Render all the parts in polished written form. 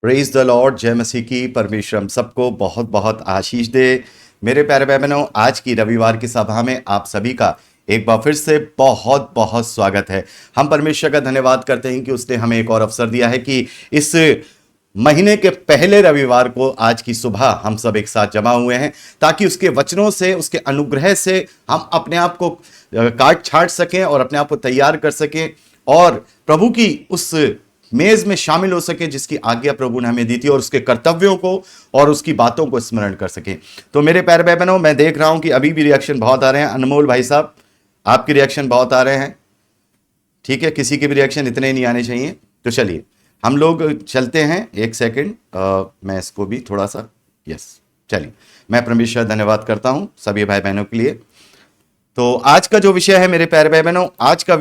Praise the Lord. जय मसीह की। परमेश्वर हम सबको बहुत बहुत आशीष दे। मेरे प्यारे भाई बहनों, आज की रविवार की सभा में आप सभी का एक बार फिर से बहुत बहुत स्वागत है। हम परमेश्वर का धन्यवाद करते हैं कि उसने हमें एक और अवसर दिया है कि इस महीने के पहले रविवार को आज की सुबह हम सब एक साथ जमा हुए हैं, ताकि उसके वचनों से, उसके अनुग्रह से हम अपने आप को काट छाट सकें और अपने आप को तैयार कर सकें और प्रभु की उस मेज में शामिल हो सके जिसकी आज्ञा प्रभु ने हमें दी थी, और उसके कर्तव्यों को और उसकी बातों को स्मरण कर सके। तो मेरे प्यारे भाई बहनों, मैं देख रहा हूं कि अभी भी रिएक्शन बहुत आ रहे हैं। अनमोल भाई साहब, आपके रिएक्शन बहुत आ रहे हैं। ठीक है, किसी के भी रिएक्शन इतने नहीं आने चाहिए। तो चलिए हम लोग चलते हैं। एक सेकेंड, मैं इसको भी थोड़ा सा चलिए। मैं परमेश्वर धन्यवाद करता हूं सभी भाई बहनों के लिए। तो आज का जो विषय है मेरे प्यारे भाई बहनों, आज का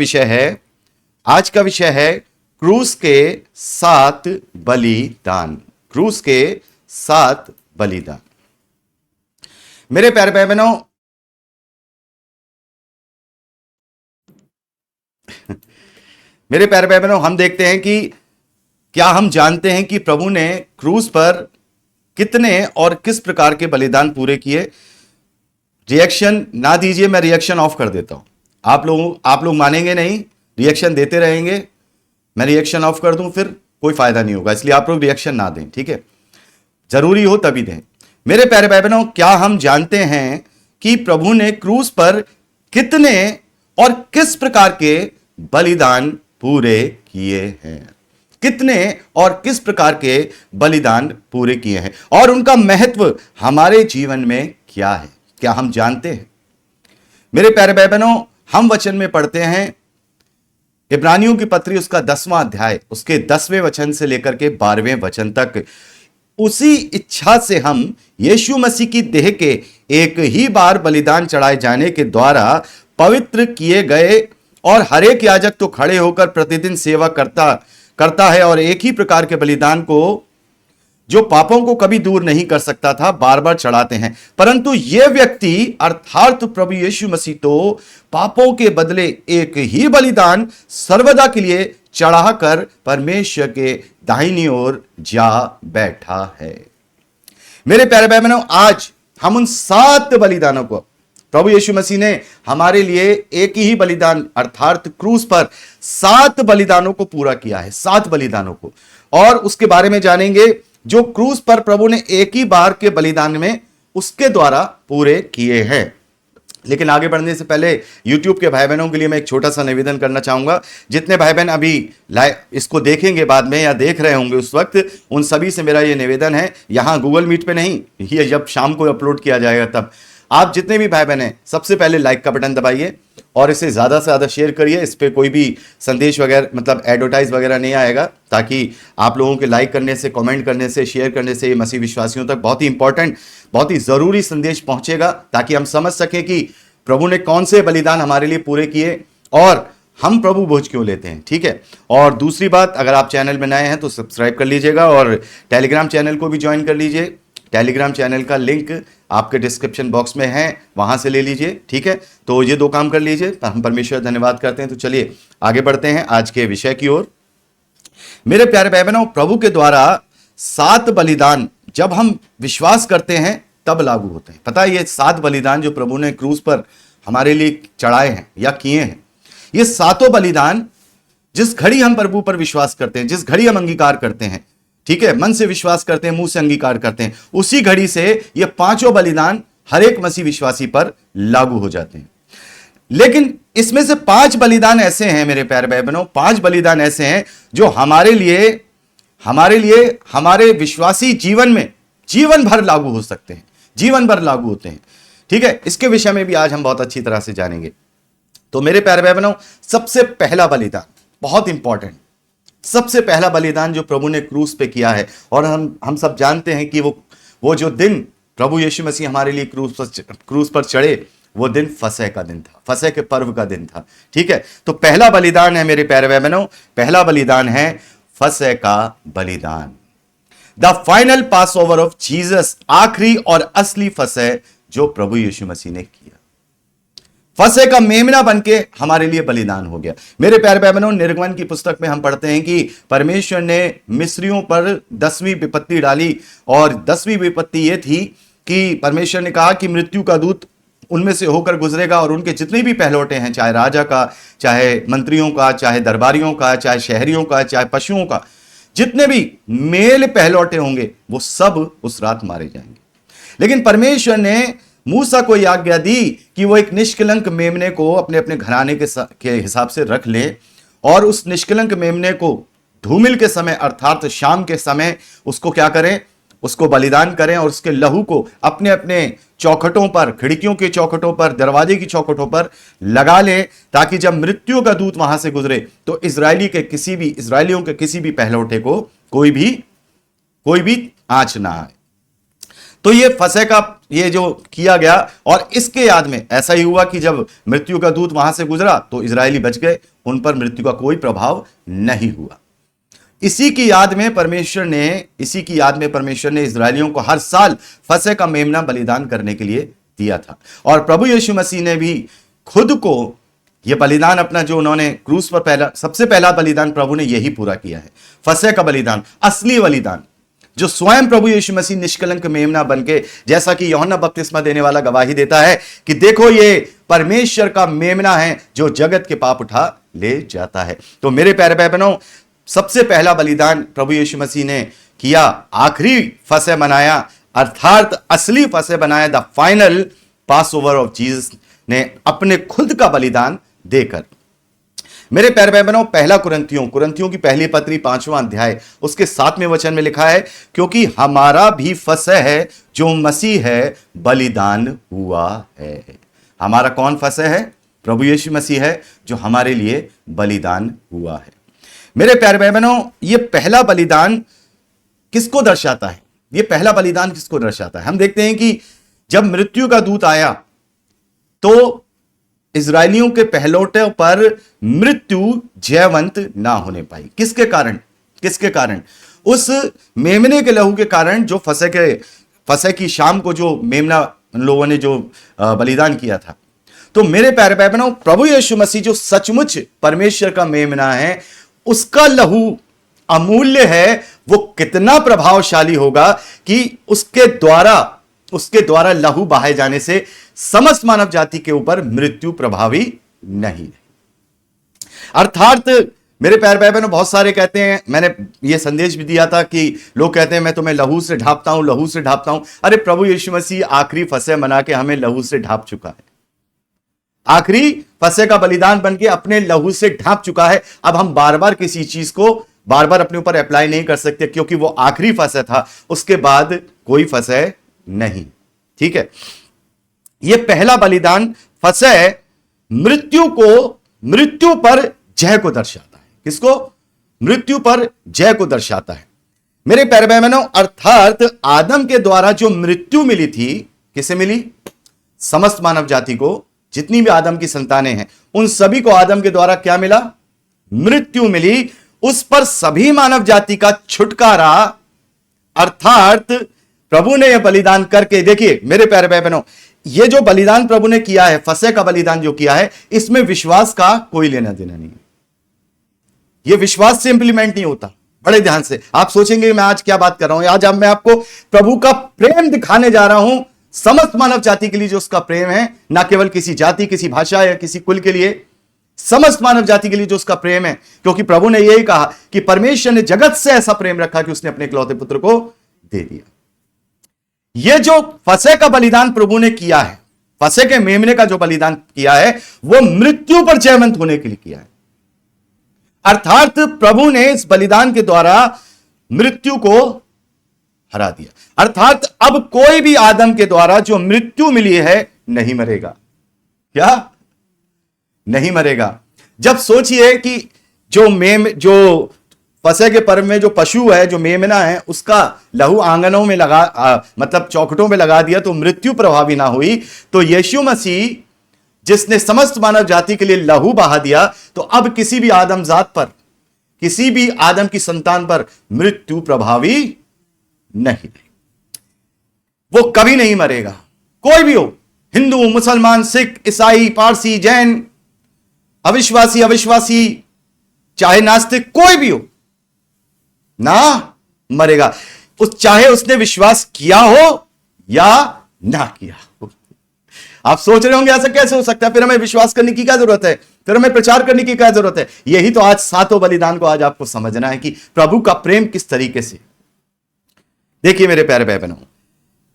विषय है क्रूस के 7 बलिदान। क्रूस के 7 बलिदान। मेरे प्यारे भाई बहनों, हम देखते हैं कि क्या हम जानते हैं कि प्रभु ने क्रूस पर कितने और किस प्रकार के बलिदान पूरे किए। रिएक्शन ना दीजिए, मैं रिएक्शन ऑफ कर देता हूं। आप लोग मानेंगे नहीं, रिएक्शन देते रहेंगे। मैं रिएक्शन ऑफ कर दूं फिर कोई फायदा नहीं होगा, इसलिए आप लोग रिएक्शन ना दें, ठीक है। जरूरी हो तभी दें। मेरे प्यारे भाई बहनों, क्या हम जानते हैं कि प्रभु ने क्रूस पर कितने और किस प्रकार के बलिदान पूरे किए हैं? कितने और किस प्रकार के बलिदान पूरे किए हैं और उनका महत्व हमारे जीवन में क्या है? क्या हम जानते हैं? मेरे प्यारे भाई बहनों, हम वचन में पढ़ते हैं इब्रानियों की पत्री उसका 10वां अध्याय, उसके 10वें वचन से लेकर के 12वें वचन तक, उसी इच्छा से हम यीशु मसीह की देह के एक ही बार बलिदान चढ़ाए जाने के द्वारा पवित्र किए गए, और हर एक याजक तो खड़े होकर प्रतिदिन सेवा करता है और एक ही प्रकार के बलिदान को, जो पापों को कभी दूर नहीं कर सकता था, बार बार चढ़ाते हैं। परंतु यह व्यक्ति अर्थात प्रभु यीशु मसीह तो पापों के बदले एक ही बलिदान सर्वदा के लिए चढ़ाकर परमेश्वर के दाहिनी ओर जा बैठा है। मेरे प्यारे भाई बहनों, आज हम उन 7 बलिदानों को, प्रभु यीशु मसीह ने हमारे लिए एक ही बलिदान अर्थात क्रूस पर 7 बलिदानों को पूरा किया है, 7 बलिदानों को, और उसके बारे में जानेंगे जो क्रूस पर प्रभु ने एक ही बार के बलिदान में उसके द्वारा पूरे किए हैं। लेकिन आगे बढ़ने से पहले YouTube के भाई बहनों के लिए मैं एक छोटा सा निवेदन करना चाहूंगा। जितने भाई बहन अभी इसको देखेंगे बाद में या देख रहे होंगे उस वक्त, उन सभी से मेरा ये निवेदन है, यहां गूगल मीट पे नहीं, ये जब शाम को अपलोड किया जाएगा तब आप जितने भी भाई बहन हैं, सबसे पहले लाइक का बटन दबाइए और इसे ज़्यादा से ज़्यादा शेयर करिए। इस पर कोई भी संदेश वगैरह मतलब एडवर्टाइज वगैरह नहीं आएगा, ताकि आप लोगों के लाइक करने से, कमेंट करने से, शेयर करने से ये मसीह विश्वासियों तक बहुत ही इंपॉर्टेंट, बहुत ही ज़रूरी संदेश पहुंचेगा, ताकि हम समझ सकें कि प्रभु ने कौन से बलिदान हमारे लिए पूरे किए और हम प्रभु भोज क्यों लेते हैं, ठीक है। और दूसरी बात, अगर आप चैनल में नए हैं तो सब्सक्राइब कर लीजिएगा और टेलीग्राम चैनल को भी ज्वाइन कर लीजिए। टेलीग्राम चैनल का लिंक आपके डिस्क्रिप्शन बॉक्स में है, वहां से ले लीजिए, ठीक है। तो ये 2 काम कर लीजिए। हम परमेश्वर धन्यवाद करते हैं। तो चलिए आगे बढ़ते हैं आज के विषय की ओर। मेरे प्यारे भाई बहनों, प्रभु के द्वारा 7 बलिदान जब हम विश्वास करते हैं तब लागू होते हैं। पता है, ये 7 बलिदान जो प्रभु ने क्रूस पर हमारे लिए चढ़ाए हैं या किए हैं, ये 7 बलिदान जिस घड़ी हम प्रभु पर विश्वास करते हैं, जिस घड़ी हम अंगीकार करते हैं, ठीक है, मन से विश्वास करते हैं, मुंह से अंगीकार करते हैं, उसी घड़ी से ये 5 बलिदान हर एक मसीह विश्वासी पर लागू हो जाते हैं। लेकिन इसमें से 5 बलिदान ऐसे हैं मेरे प्यारे भाई बहनों, 5 बलिदान ऐसे हैं जो हमारे लिए हमारे विश्वासी जीवन में जीवन भर लागू हो सकते हैं, जीवन भर लागू होते हैं, ठीक है। इसके विषय में भी आज हम बहुत अच्छी तरह से जानेंगे। तो मेरे प्यारे भाई बहनों, सबसे पहला बलिदान, बहुत इंपॉर्टेंट, सबसे पहला बलिदान जो प्रभु ने क्रूस पे किया है, और हम सब जानते हैं कि वो जो दिन प्रभु यीशु मसीह हमारे लिए क्रूस पर चढ़े, वो दिन फसह का दिन था, फसह के पर्व का दिन था, ठीक है। तो पहला बलिदान है मेरे प्यारे भाई बहनों, पहला बलिदान है फसह का बलिदान, the final pass over of Jesus, आखिरी और असली फसह जो प्रभु यीशु मसीह ने किया। फसह का मेमना बनके हमारे लिए बलिदान हो गया। मेरे प्यारे भाई बहनों, निर्गमन की पुस्तक में हम पढ़ते हैं कि परमेश्वर ने मिस्रियों पर 10वीं विपत्ति डाली, और 10वीं विपत्ति यह थी कि परमेश्वर ने कहा कि मृत्यु का दूत उनमें से होकर गुजरेगा और उनके जितने भी पहलौटे हैं, चाहे राजा का, चाहे मंत्रियों का, चाहे दरबारियों का, चाहे शहरियों का, चाहे पशुओं का, जितने भी मेल पहलौटे होंगे वो सब उस रात मारे जाएंगे। लेकिन परमेश्वर ने मूसा को यह आज्ञा दी कि वो एक निष्कलंक मेमने को अपने अपने घराने के हिसाब से रख ले, और उस निष्कलंक मेमने को धूमिल के समय अर्थात शाम के समय उसको क्या करें, उसको बलिदान करें, और उसके लहू को अपने अपने चौखटों पर, खिड़कियों के चौखटों पर, दरवाजे की चौखटों पर लगा ले, ताकि जब मृत्यु का दूत वहां से गुजरे तो इजरायलियों के किसी भी पहलौठे को कोई भी आंच ना आए। तो ये फसह का ये जो किया गया, और इसके याद में ऐसा ही हुआ कि जब मृत्यु का दूत वहां से गुजरा तो इजरायली बच गए, उन पर मृत्यु का कोई प्रभाव नहीं हुआ। इसी की याद में परमेश्वर ने इजरायलियों को हर साल फसह का मेमना बलिदान करने के लिए दिया था। और प्रभु यीशु मसीह ने भी खुद को यह बलिदान अपना, जो उन्होंने क्रूस पर सबसे पहला बलिदान प्रभु ने यही पूरा किया है, फसह का बलिदान, असली बलिदान, जो स्वयं प्रभु यीशु मसीह निष्कलंक मेमना बनके, जैसा कि यूहन्ना बपतिस्मा देने वाला गवाही देता है कि देखो ये परमेश्वर का मेमना है जो जगत के पाप उठा ले जाता है। तो मेरे प्यारे भाई बहनों, सबसे पहला बलिदान प्रभु यीशु मसीह ने किया, आखिरी फसह बनाया, अर्थात असली फसह बनाया, the final pass over of Jesus ने अपने खुद का बलिदान देकर। मेरे प्यारे भाई बहनों, पहला कुरिन्थियों की पहली पत्री 5वां अध्याय उसके 7वें वचन में लिखा है, क्योंकि हमारा भी फसह है जो मसीह है बलिदान हुआ है। हमारा कौन फसह है? प्रभु यीशु मसीह है जो हमारे लिए बलिदान हुआ है। मेरे प्यारे भाई बहनों, ये पहला बलिदान किसको दर्शाता है? ये पहला बलिदान किसको दर्शाता है? हम देखते हैं कि जब मृत्यु का दूत आया तो इजरायलियों के पहलौटों पर मृत्यु जयवंत ना होने पाई। किसके कारण? उस मेमने के लहू के कारण, जो फसह की शाम को जो मेमना उन लोगों ने जो बलिदान किया था। तो मेरे प्यारे भाई बहनों, प्रभु यीशु मसीह जो सचमुच परमेश्वर का मेमना है, उसका लहू अमूल्य है। वो कितना प्रभावशाली होगा कि उसके द्वारा लहू बहाए जाने से समस्त मानव जाति के ऊपर मृत्यु प्रभावी नहीं है। अर्थात मेरे प्यारे भाई बहनों, बहुत सारे कहते हैं, मैंने यह संदेश भी दिया था कि लोग कहते हैं मैं तुम्हें लहू से ढांपता हूं। अरे प्रभु यीशु मसीह आखिरी फसह मना के हमें लहू से ढांप चुका है, आखिरी फसह का बलिदान बनके अपने लहू से ढांप चुका है। अब हम बार बार किसी चीज को बार बार अपने ऊपर अप्लाई नहीं कर सकते, क्योंकि वो आखिरी फसह था, उसके बाद कोई फसह नहीं। ठीक है, यह पहला बलिदान फसह मृत्यु पर जय को दर्शाता है। किसको? मृत्यु पर जय को दर्शाता है। मेरे प्यारे भाई बहनों, अर्थात आदम के द्वारा जो मृत्यु मिली थी, किसे मिली? समस्त मानव जाति को, जितनी भी आदम की संतानें हैं उन सभी को आदम के द्वारा क्या मिला? मृत्यु मिली। उस पर सभी मानव जाति का छुटकारा, अर्थात प्रभु ने यह बलिदान करके, देखिए मेरे प्यारे भाई बहनों, यह जो बलिदान प्रभु ने किया है, फसह का बलिदान जो किया है, इसमें विश्वास का कोई लेना देना नहीं है। यह विश्वास से इंप्लीमेंट नहीं होता। बड़े ध्यान से आप सोचेंगे मैं आज क्या बात कर रहा हूं। आज मैं आपको प्रभु का प्रेम दिखाने जा रहा हूं, समस्त मानव जाति के लिए जो उसका प्रेम है, ना केवल किसी जाति, किसी भाषा या किसी कुल के लिए, समस्त मानव जाति के लिए जो उसका प्रेम है। क्योंकि प्रभु ने यही कहा कि परमेश्वर ने जगत से ऐसा प्रेम रखा कि उसने अपने इकलौते पुत्र को दे दिया। यह जो फसह का बलिदान प्रभु ने किया है, फसह के मेमने का जो बलिदान किया है, वो मृत्यु पर जयवंत होने के लिए किया है। अर्थात प्रभु ने इस बलिदान के द्वारा मृत्यु को हरा दिया। अर्थात अब कोई भी आदम के द्वारा जो मृत्यु मिली है नहीं मरेगा। क्या? नहीं मरेगा। जब सोचिए कि जो फसह के पर्व में जो पशु है, जो मेमना है, उसका लहू आंगनों में मतलब चौखटों में लगा दिया तो मृत्यु प्रभावी ना हुई, तो यीशु मसीह जिसने समस्त मानव जाति के लिए लहू बहा दिया, तो अब किसी भी आदम जात पर, किसी भी आदम की संतान पर मृत्यु प्रभावी नहीं। वो कभी नहीं मरेगा, कोई भी हो, हिंदू, मुसलमान, सिख, ईसाई, पारसी, जैन, अविश्वासी, अविश्वासी, चाहे नास्तिक, कोई भी हो ना मरेगा, चाहे उसने विश्वास किया हो या ना किया हो। आप सोच रहे होंगे ऐसा कैसे हो सकता है, फिर हमें विश्वास करने की क्या जरूरत है, फिर हमें प्रचार करने की क्या जरूरत है। यही तो आज सातों बलिदान को आज आपको समझना है कि प्रभु का प्रेम किस तरीके से। देखिए मेरे प्यारे भाई बहनों,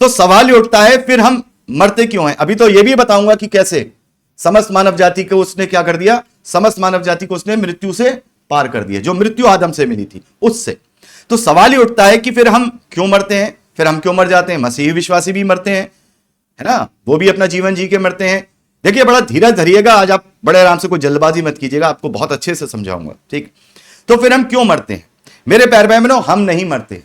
तो सवाल ये उठता है फिर हम मरते क्यों हैं। अभी तो यह भी बताऊंगा कि कैसे समस्त मानव जाति को उसने क्या कर दिया, समस्त मानव जाति को उसने मृत्यु से पार कर दिया, जो मृत्यु आदम से मिली थी उससे। तो सवाल ये उठता है कि फिर हम क्यों मरते हैं, फिर हम क्यों मर जाते हैं। मसीही विश्वासी भी मरते हैं, है ना, वो भी अपना जीवन जी के मरते हैं। देखिए बड़ा धीरज धरिएगा, आज आप बड़े आराम से, कोई जल्दबाजी मत कीजिएगा, आपको बहुत अच्छे से समझाऊंगा, ठीक। तो फिर हम क्यों मरते हैं मेरे प्यारे भाई बहनों, हम नहीं मरते,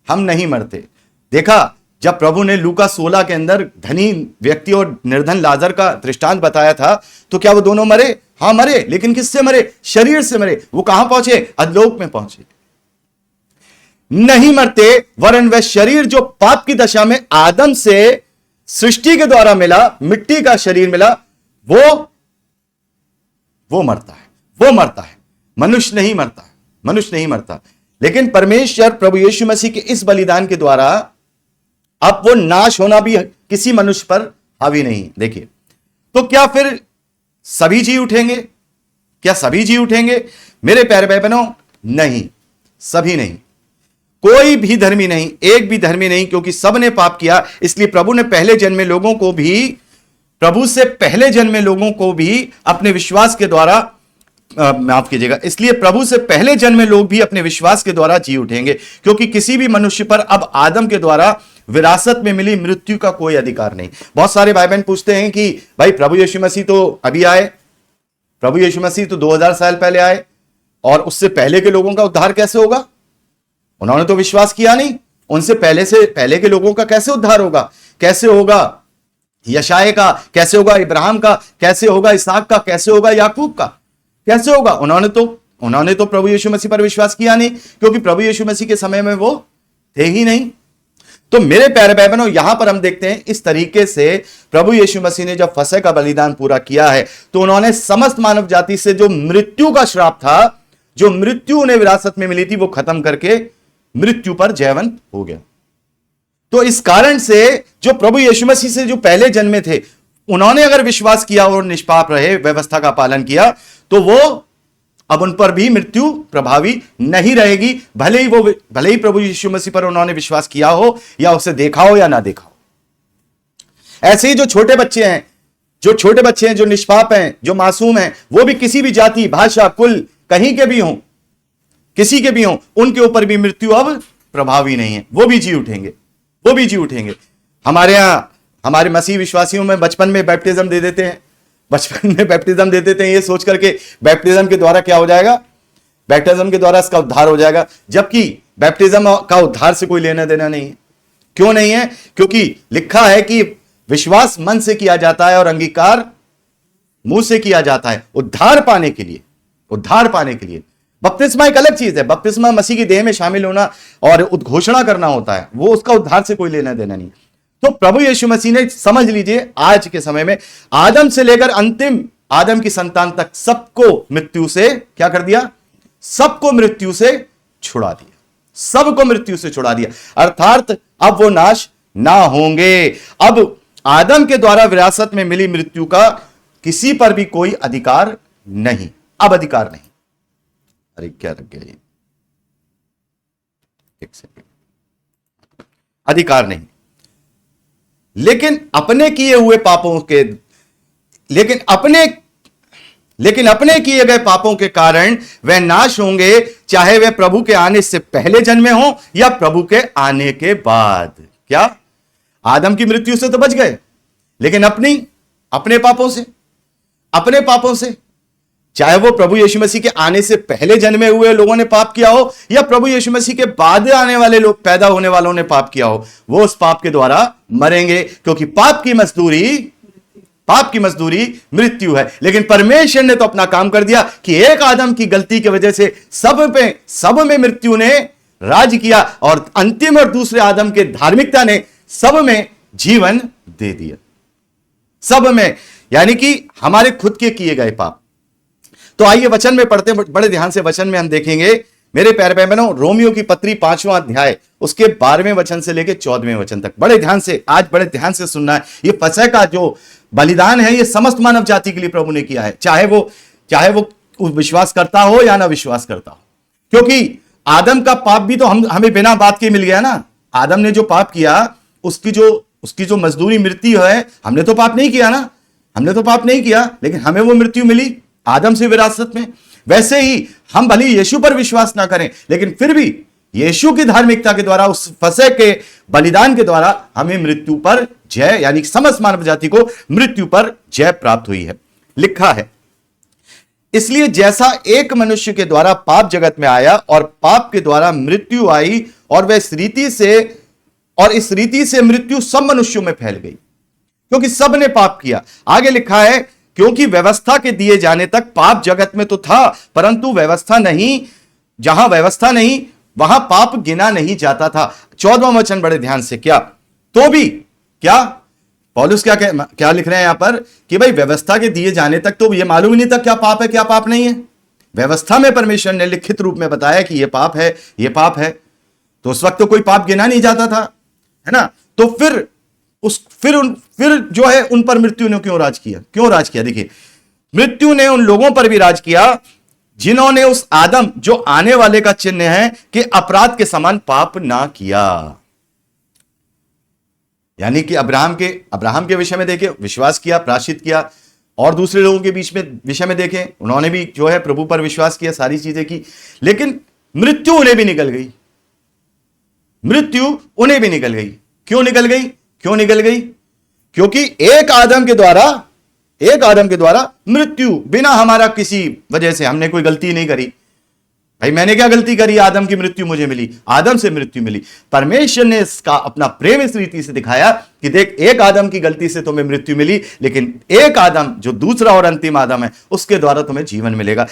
हम नहीं मरते। देखा जब प्रभु ने लूका 16 के अंदर धनी व्यक्ति और निर्धन लाजर का दृष्टांत बताया था, तो क्या वो दोनों मरे? हां मरे, लेकिन किससे मरे? शरीर से मरे। वो कहां पहुंचे? अधलोक में पहुंचे। नहीं मरते, वरन वह शरीर जो पाप की दशा में आदम से सृष्टि के द्वारा मिला, मिट्टी का शरीर मिला, वो मरता है, वो मरता है। मनुष्य नहीं मरता है, मनुष्य नहीं मरता। लेकिन परमेश्वर प्रभु यीशु मसीह के इस बलिदान के द्वारा अब वो नाश होना भी किसी मनुष्य पर हावी नहीं। देखिए तो क्या फिर सभी जी उठेंगे? क्या सभी जी उठेंगे मेरे प्यारे भाई बहनों? नहीं, सभी नहीं, कोई भी धर्मी नहीं, एक भी धर्मी नहीं, क्योंकि सब ने पाप किया। इसलिए प्रभु ने पहले जन्मे लोगों को भी, प्रभु से पहले जन्मे लोगों को भी अपने विश्वास के द्वारा, माफ कीजिएगा, इसलिए प्रभु से पहले जन्मे लोग भी अपने विश्वास के द्वारा जी उठेंगे, क्योंकि किसी भी मनुष्य पर अब आदम के द्वारा विरासत में मिली मृत्यु का कोई अधिकार नहीं। बहुत सारे भाई बहन पूछते हैं कि भाई प्रभु यीशु मसीह तो अभी आए, प्रभु यीशु मसीह तो 2000 साल पहले आए, और उससे पहले के लोगों का उद्धार कैसे होगा? उन्होंने तो विश्वास किया नहीं, उनसे पहले के लोगों का कैसे उद्धार होगा? कैसे होगा यशाय का, कैसे होगा इब्राहिम का, कैसे होगा इसहाक का, कैसे होगा याकूब का, कैसे होगा? उन्होंने तो प्रभु यीशु मसीह पर विश्वास किया नहीं, क्योंकि प्रभु यीशु मसीह के समय में वो थे ही नहीं। तो मेरे प्यारे भाई बहनों, यहां पर हम देखते हैं इस तरीके से प्रभु यीशु मसीह ने जब फसह का बलिदान पूरा किया है, तो उन्होंने समस्त मानव जाति से जो मृत्यु का श्राप था, जो मृत्यु उन्हें विरासत में मिली थी, वो खत्म करके मृत्यु पर जयवंत हो गया। तो इस कारण से जो प्रभु यीशु मसीह से जो पहले जन्मे थे, उन्होंने अगर विश्वास किया और निष्पाप रहे, व्यवस्था का पालन किया, तो वो अब उन पर भी मृत्यु प्रभावी नहीं रहेगी, भले ही प्रभु यीशु मसीह पर उन्होंने विश्वास किया हो या उसे देखा हो या ना देखा हो। ऐसे ही जो छोटे बच्चे हैं, जो निष्पाप हैं, जो मासूम हैं, वो भी किसी भी जाति, भाषा, कुल, कहीं के भी हों, किसी के भी हों, उनके ऊपर भी मृत्यु अब प्रभावी नहीं है। वो भी जी उठेंगे। हमारे यहां हमारे मसीह विश्वासियों में बचपन में बैप्टिज्म दे देते हैं, ये सोच करके बैप्टिज्म के द्वारा क्या हो जाएगा, बैप्टिज्म के द्वारा इसका उद्धार हो जाएगा, जबकि बैप्टिज्म का उद्धार से कोई लेना देना नहीं है। क्यों नहीं है? क्योंकि लिखा है कि विश्वास मन से किया जाता है और अंगीकार मुंह से किया जाता है, उद्धार पाने के लिए। बपतिस्मा एक अलग चीज है, बपतिस्मा मसीह की देह में शामिल होना और उद्घोषणा करना होता है, वो उसका उद्धार से कोई लेना देना नहीं। तो प्रभु यीशु मसीह ने, समझ लीजिए, आज के समय में आदम से लेकर अंतिम आदम की संतान तक सबको मृत्यु से क्या कर दिया? सबको मृत्यु से छुड़ा दिया। अर्थात अब वो नाश ना होंगे। अब आदम के द्वारा विरासत में मिली मृत्यु का किसी पर भी कोई अधिकार नहीं, अब अधिकार नहीं। अरे क्या रख गया ये, एक सेकंड, अधिकार नहीं। लेकिन अपने किए गए पापों के कारण वह नाश होंगे, चाहे वह प्रभु के आने से पहले जन्मे हो या प्रभु के आने के बाद। क्या? आदम की मृत्यु से तो बच गए, लेकिन अपने पापों से, चाहे वो प्रभु यीशु मसीह के आने से पहले जन्मे हुए लोगों ने पाप किया हो या प्रभु यीशु मसीह के बाद आने वाले लोग, पैदा होने वालों ने पाप किया हो, वो उस पाप के द्वारा मरेंगे, क्योंकि पाप की मजदूरी मृत्यु है। लेकिन परमेश्वर ने तो अपना काम कर दिया कि एक आदम की गलती की वजह से सब में मृत्यु ने राज किया, और अंतिम और दूसरे आदम के धार्मिकता ने सब में जीवन दे दिया। सब में, यानी कि हमारे खुद के किए गए पाप। तो आइए वचन में पढ़ते हैं, बड़े ध्यान से वचन में हम देखेंगे मेरे प्यारे भाई बहनों, रोमियो की पत्री 5वां अध्याय उसके 12वें वचन से लेकर 14वें वचन तक। बड़े ध्यान से, आज बड़े ध्यान से सुनना है। ये फसह का जो बलिदान है, ये समस्त मानव जाति के लिए प्रभु ने किया है, चाहे वो विश्वास करता हो या ना विश्वास करता हो। क्योंकि आदम का पाप भी तो हमें बिना बात के मिल गया ना। आदम ने जो पाप किया, उसकी जो मजदूरी मृत्यु है, हमने तो पाप नहीं किया ना, हमने तो पाप नहीं किया, लेकिन हमें वो मृत्यु मिली आदम से विरासत में। वैसे ही हम भले यीशु पर विश्वास ना करें, लेकिन फिर भी यीशु की धार्मिकता के द्वारा, उस फसह के बलिदान के द्वारा हमें मृत्यु पर जय, यानी समस्त मानव जाति को मृत्यु पर जय प्राप्त हुई है। लिखा है, इसलिए जैसा एक मनुष्य के द्वारा पाप जगत में आया और पाप के द्वारा मृत्यु आई, और इस रीति से मृत्यु सब मनुष्यों में फैल गई, क्योंकि सब ने पाप किया। आगे लिखा है, क्योंकि व्यवस्था के दिए जाने तक पाप जगत में तो था, परंतु जहां व्यवस्था नहीं वहां पाप गिना नहीं जाता था। 14वां वचन बड़े ध्यान से, तो भी पौलुस क्या लिख रहे हैं यहां पर कि भाई व्यवस्था के दिए जाने तक तो ये मालूम ही नहीं था क्या पाप है क्या पाप नहीं है। व्यवस्था में परमेश्वर ने लिखित रूप में बताया कि ये पाप है, ये पाप है, तो उस वक्त तो कोई पाप गिना नहीं जाता था, है ना। तो फिर जो है उन पर मृत्यु ने क्यों राज किया? देखिए, मृत्यु ने उन लोगों पर भी राज किया जिन्होंने उस आदम जो आने वाले का चिन्ह है कि अपराध के समान पाप ना किया। यानी कि अब्राहम के विषय में देखें, विश्वास किया, प्रायश्चित किया, और दूसरे लोगों के विषय में देखें, उन्होंने भी जो है प्रभु पर विश्वास किया, सारी चीजें की, लेकिन मृत्यु उन्हें भी निकल गई। क्यों निकल गई? क्योंकि एक आदम के द्वारा मृत्यु, बिना हमारा किसी वजह से, हमने कोई गलती नहीं करी। भाई मैंने क्या गलती करी? आदम की मृत्यु मुझे मिली, आदम से मृत्यु मिली। परमेश्वर ने इसका अपना प्रेम इस रीति से दिखाया कि देख, एक आदम की गलती से तुम्हें मृत्यु मिली, लेकिन एक आदम जो दूसरा और अंतिम आदम है, उसके द्वारा तुम्हें जीवन मिलेगा।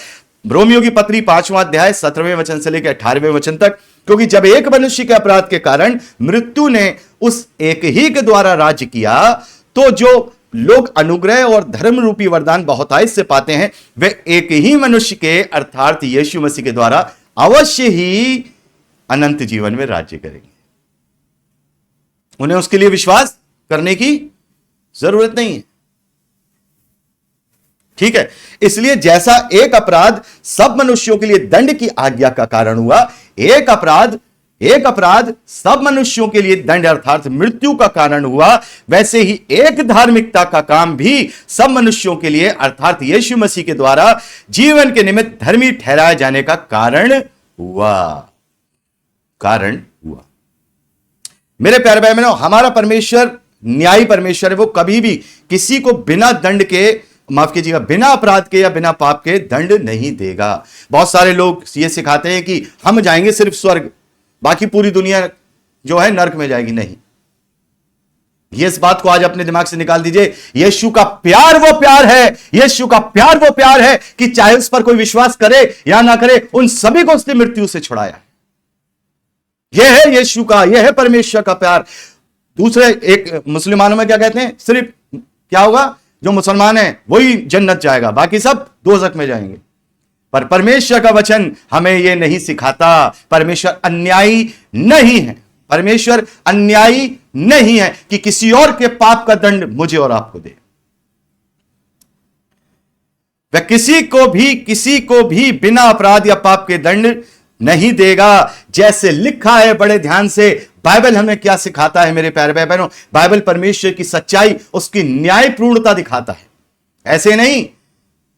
रोमियो की पत्री 5वां अध्याय 17वें वचन से लेकर 18वें वचन तक, क्योंकि जब एक मनुष्य के अपराध के कारण मृत्यु ने उस एक ही के द्वारा राज्य किया, तो जो लोग अनुग्रह और धर्म रूपी वरदान बहुतायत से पाते हैं, वे एक ही मनुष्य के अर्थात यीशु मसीह के द्वारा अवश्य ही अनंत जीवन में राज्य करेंगे। उन्हें उसके लिए विश्वास करने की जरूरत नहीं है, ठीक है। इसलिए जैसा एक अपराध सब मनुष्यों के लिए दंड की आज्ञा का कारण हुआ, एक अपराध सब मनुष्यों के लिए दंड अर्थात मृत्यु का कारण हुआ, वैसे ही एक धार्मिकता का काम भी सब मनुष्यों के लिए अर्थात यीशु मसीह के द्वारा जीवन के निमित्त धर्मी ठहराए जाने का कारण हुआ। मेरे प्यारे भाई बहनों, हमारा परमेश्वर न्यायी परमेश्वर है। वो कभी भी किसी को बिना दंड के, माफ कीजिएगा, बिना अपराध के या बिना पाप के दंड नहीं देगा। बहुत सारे लोग ये सिखाते हैं कि हम जाएंगे सिर्फ स्वर्ग, बाकी पूरी दुनिया जो है नरक में जाएगी। नहीं, ये इस बात को आज अपने दिमाग से निकाल दीजिए। यीशु का प्यार वो प्यार है कि चाहे उस पर कोई विश्वास करे या ना करे, उन सभी को उसने मृत्यु से छुड़ाया। यह है यीशु का, यह है परमेश्वर का प्यार। दूसरे एक मुसलमानों में क्या कहते हैं, सिर्फ क्या होगा, जो मुसलमान है वही जन्नत जाएगा, बाकी सब दोजख में जाएंगे। पर परमेश्वर का वचन हमें यह नहीं सिखाता। परमेश्वर अन्यायी नहीं है कि किसी और के पाप का दंड मुझे और आपको दे। वह किसी को भी बिना अपराध या पाप के दंड नहीं देगा। जैसे लिखा है, बड़े ध्यान से, बाइबल हमें क्या सिखाता है मेरे प्यारे भाई बहनों? बाइबल परमेश्वर की सच्चाई, उसकी न्यायपूर्णता दिखाता है।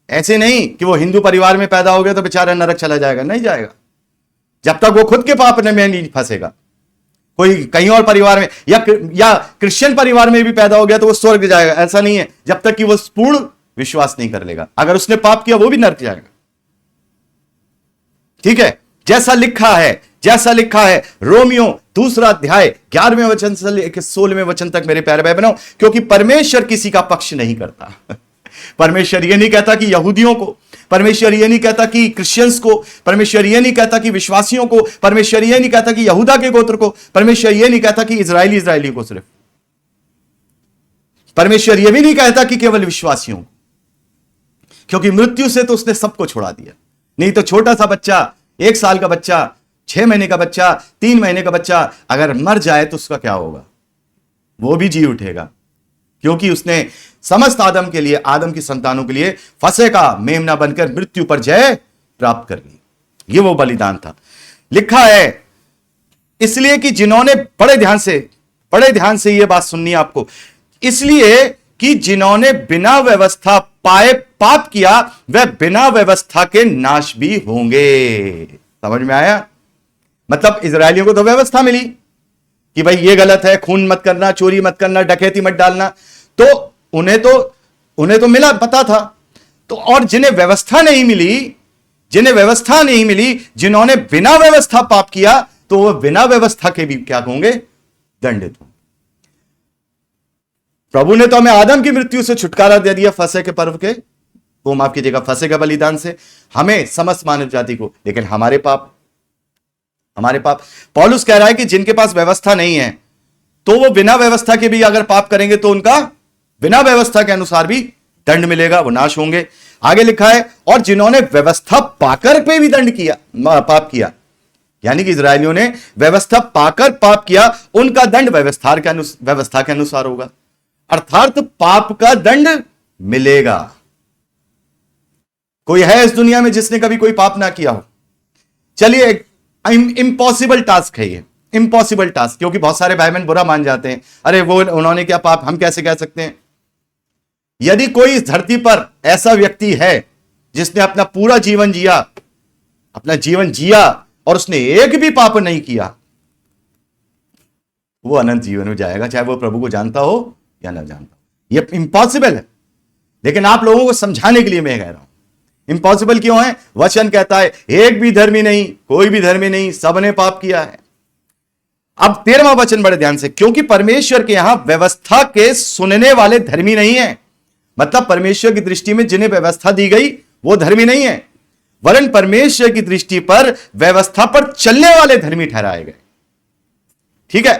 ऐसे नहीं कि वो हिंदू परिवार में पैदा हो गया तो बेचारा नरक चला जाएगा, नहीं जाएगा, जब तक वो खुद के पाप में नहीं फंसेगा। कोई कहीं और परिवार में या क्रिश्चियन परिवार में भी पैदा हो गया तो वो स्वर्ग जाएगा, ऐसा नहीं है, जब तक कि वो पूर्ण विश्वास नहीं कर लेगा। अगर उसने पाप किया वो भी नरक जाएगा, ठीक है। जैसा लिखा है रोमियो 2 अध्याय 11वें वचन से लेकर 16वें वचन तक मेरे प्यारे भाई बहनों, क्योंकि परमेश्वर किसी का पक्ष नहीं करता। परमेश्वर यह नहीं कहता कि यहूदियों को, परमेश्वर यह नहीं कहता कि क्रिश्चियंस को, परमेश्वर यह नहीं कहता कि विश्वासियों को, परमेश्वर यह नहीं कहता कि यहूदा के गोत्र को, परमेश्वर यह नहीं कहता कि इजरायली को सिर्फ। परमेश्वर यह भी नहीं कहता कि केवल विश्वासियों, क्योंकि मृत्यु से तो उसने सबको छुड़ा दिया। नहीं तो छोटा सा बच्चा, 1 साल का बच्चा, 6 महीने का बच्चा, 3 महीने का बच्चा अगर मर जाए तो उसका क्या होगा? वो भी जी उठेगा, क्योंकि उसने समस्त आदम के लिए, आदम की संतानों के लिए फसह का मेमना बनकर मृत्यु पर जय प्राप्त कर ली। ये वो बलिदान था। लिखा है इसलिए कि जिन्होंने, बड़े ध्यान से ये बात सुननी है आपको, इसलिए कि जिन्होंने बिना व्यवस्था पाए पाप किया वह बिना व्यवस्था के नाश भी होंगे। समझ में आया? मतलब इजरायलियों को तो व्यवस्था मिली कि भाई ये गलत है, खून मत करना, चोरी मत करना, डकैती मत डालना, तो उन्हें तो मिला, पता था। तो और जिन्हें व्यवस्था नहीं मिली, जिन्होंने बिना व्यवस्था पाप किया, तो वह बिना व्यवस्था के भी क्या होंगे? दंडित होंगे। प्रभु ने तो हमें आदम की मृत्यु से छुटकारा दे दिया फसह के पर्व के, वो माफ कीजिएगा, फसह के बलिदान से, हमें समस्त मानव जाति को। लेकिन हमारे पाप पौलुस कह रहा है कि जिनके पास व्यवस्था नहीं है तो वो बिना व्यवस्था के भी अगर पाप करेंगे तो उनका बिना व्यवस्था के अनुसार भी दंड मिलेगा, वो नाश होंगे। आगे लिखा है और जिन्होंने व्यवस्था पाकर पे भी पाप किया, यानी कि इजरायलियों ने व्यवस्था पाकर पाप किया, उनका दंड व्यवस्था के अनुसार होगा, अर्थात पाप का दंड मिलेगा। कोई है इस दुनिया में जिसने कभी कोई पाप ना किया हो? चलिए, इम्पॉसिबल टास्क है ये, इम्पॉसिबल टास्क, क्योंकि बहुत सारे भाई बहन बुरा मान जाते हैं, अरे वो उन्होंने क्या पाप, हम कैसे कह सकते हैं? यदि कोई इस धरती पर ऐसा व्यक्ति है जिसने अपना पूरा जीवन जिया और उसने एक भी पाप नहीं किया, वो अनंत जीवन में जाएगा, चाहे वो प्रभु को जानता हो या ना जानता हो। ये इम्पॉसिबल है, लेकिन आप लोगों को समझाने के लिए मैं कह रहा हूं। इम्पॉसिबल क्यों है? वचन कहता है एक भी धर्मी नहीं, कोई भी धर्मी नहीं, सबने पाप किया है। अब 13वां वचन बड़े ध्यान से, क्योंकि परमेश्वर के यहां व्यवस्था के सुनने वाले धर्मी नहीं है। मतलब परमेश्वर की दृष्टि में जिन्हें व्यवस्था दी गई वो धर्मी नहीं है, वरन परमेश्वर की दृष्टि पर व्यवस्था पर चलने वाले धर्मी ठहराए गए। ठीक है?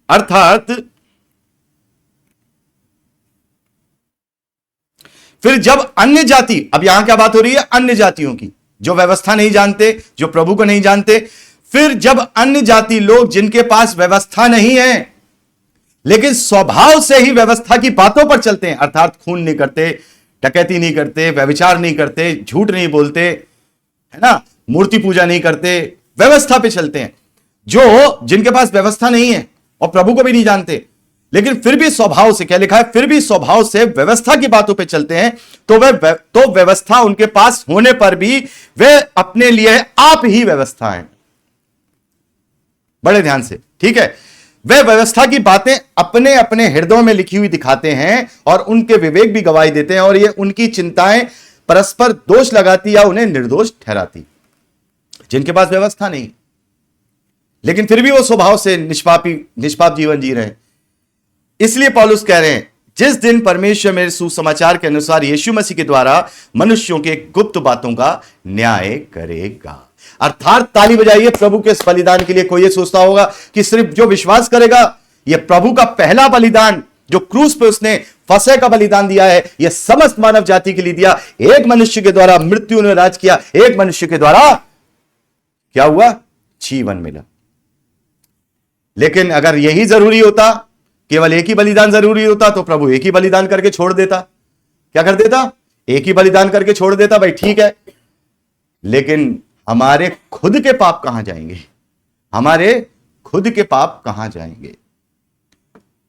अर्थात फिर जब अन्य जाति, अब यहां क्या बात हो रही है? अन्य जातियों की, जो व्यवस्था नहीं जानते, जो प्रभु को नहीं जानते। फिर जब अन्य जाति लोग जिनके पास व्यवस्था नहीं है लेकिन स्वभाव से ही व्यवस्था की बातों पर चलते हैं, अर्थात खून नहीं करते, डकैती नहीं करते, व्यभिचार नहीं करते, झूठ नहीं बोलते, है ना, मूर्ति पूजा नहीं करते, व्यवस्था पे चलते हैं, जो जिनके पास व्यवस्था नहीं है और प्रभु को भी नहीं जानते, लेकिन फिर भी स्वभाव से, क्या लिखा है? फिर भी स्वभाव से व्यवस्था की बातों पे चलते हैं, तो व्यवस्था उनके पास होने पर भी वे अपने लिए आप ही व्यवस्था है। बड़े ध्यान से, ठीक है? वे व्यवस्था की बातें अपने अपने हृदयों में लिखी हुई दिखाते हैं और उनके विवेक भी गवाही देते हैं, और ये उनकी चिंताएं परस्पर दोष लगाती या उन्हें निर्दोष ठहराती। जिनके पास व्यवस्था नहीं, लेकिन फिर भी वो स्वभाव से निष्पाप जीवन जी रहे हैं। इसलिए पौलुस कह रहे हैं, जिस दिन परमेश्वर मेरे सुसमाचार के अनुसार यीशु मसीह के द्वारा मनुष्यों के गुप्त बातों का न्याय करेगा। अर्थात ताली बजाइए प्रभु के इस बलिदान के लिए। कोई ये सोचता होगा कि सिर्फ जो विश्वास करेगा, यह प्रभु का पहला बलिदान जो क्रूस पे उसने फसह का बलिदान दिया है, यह समस्त मानव जाति के लिए दिया। एक मनुष्य के द्वारा मृत्यु ने राज किया, एक मनुष्य के द्वारा क्या हुआ? जीवन मिला। लेकिन अगर यही जरूरी होता, केवल एक ही बलिदान जरूरी होता, तो प्रभु एक ही बलिदान करके छोड़ देता। क्या कर देता? एक ही बलिदान करके छोड़ देता। भाई ठीक है, लेकिन हमारे खुद के पाप कहां जाएंगे? हमारे खुद के पाप कहां जाएंगे?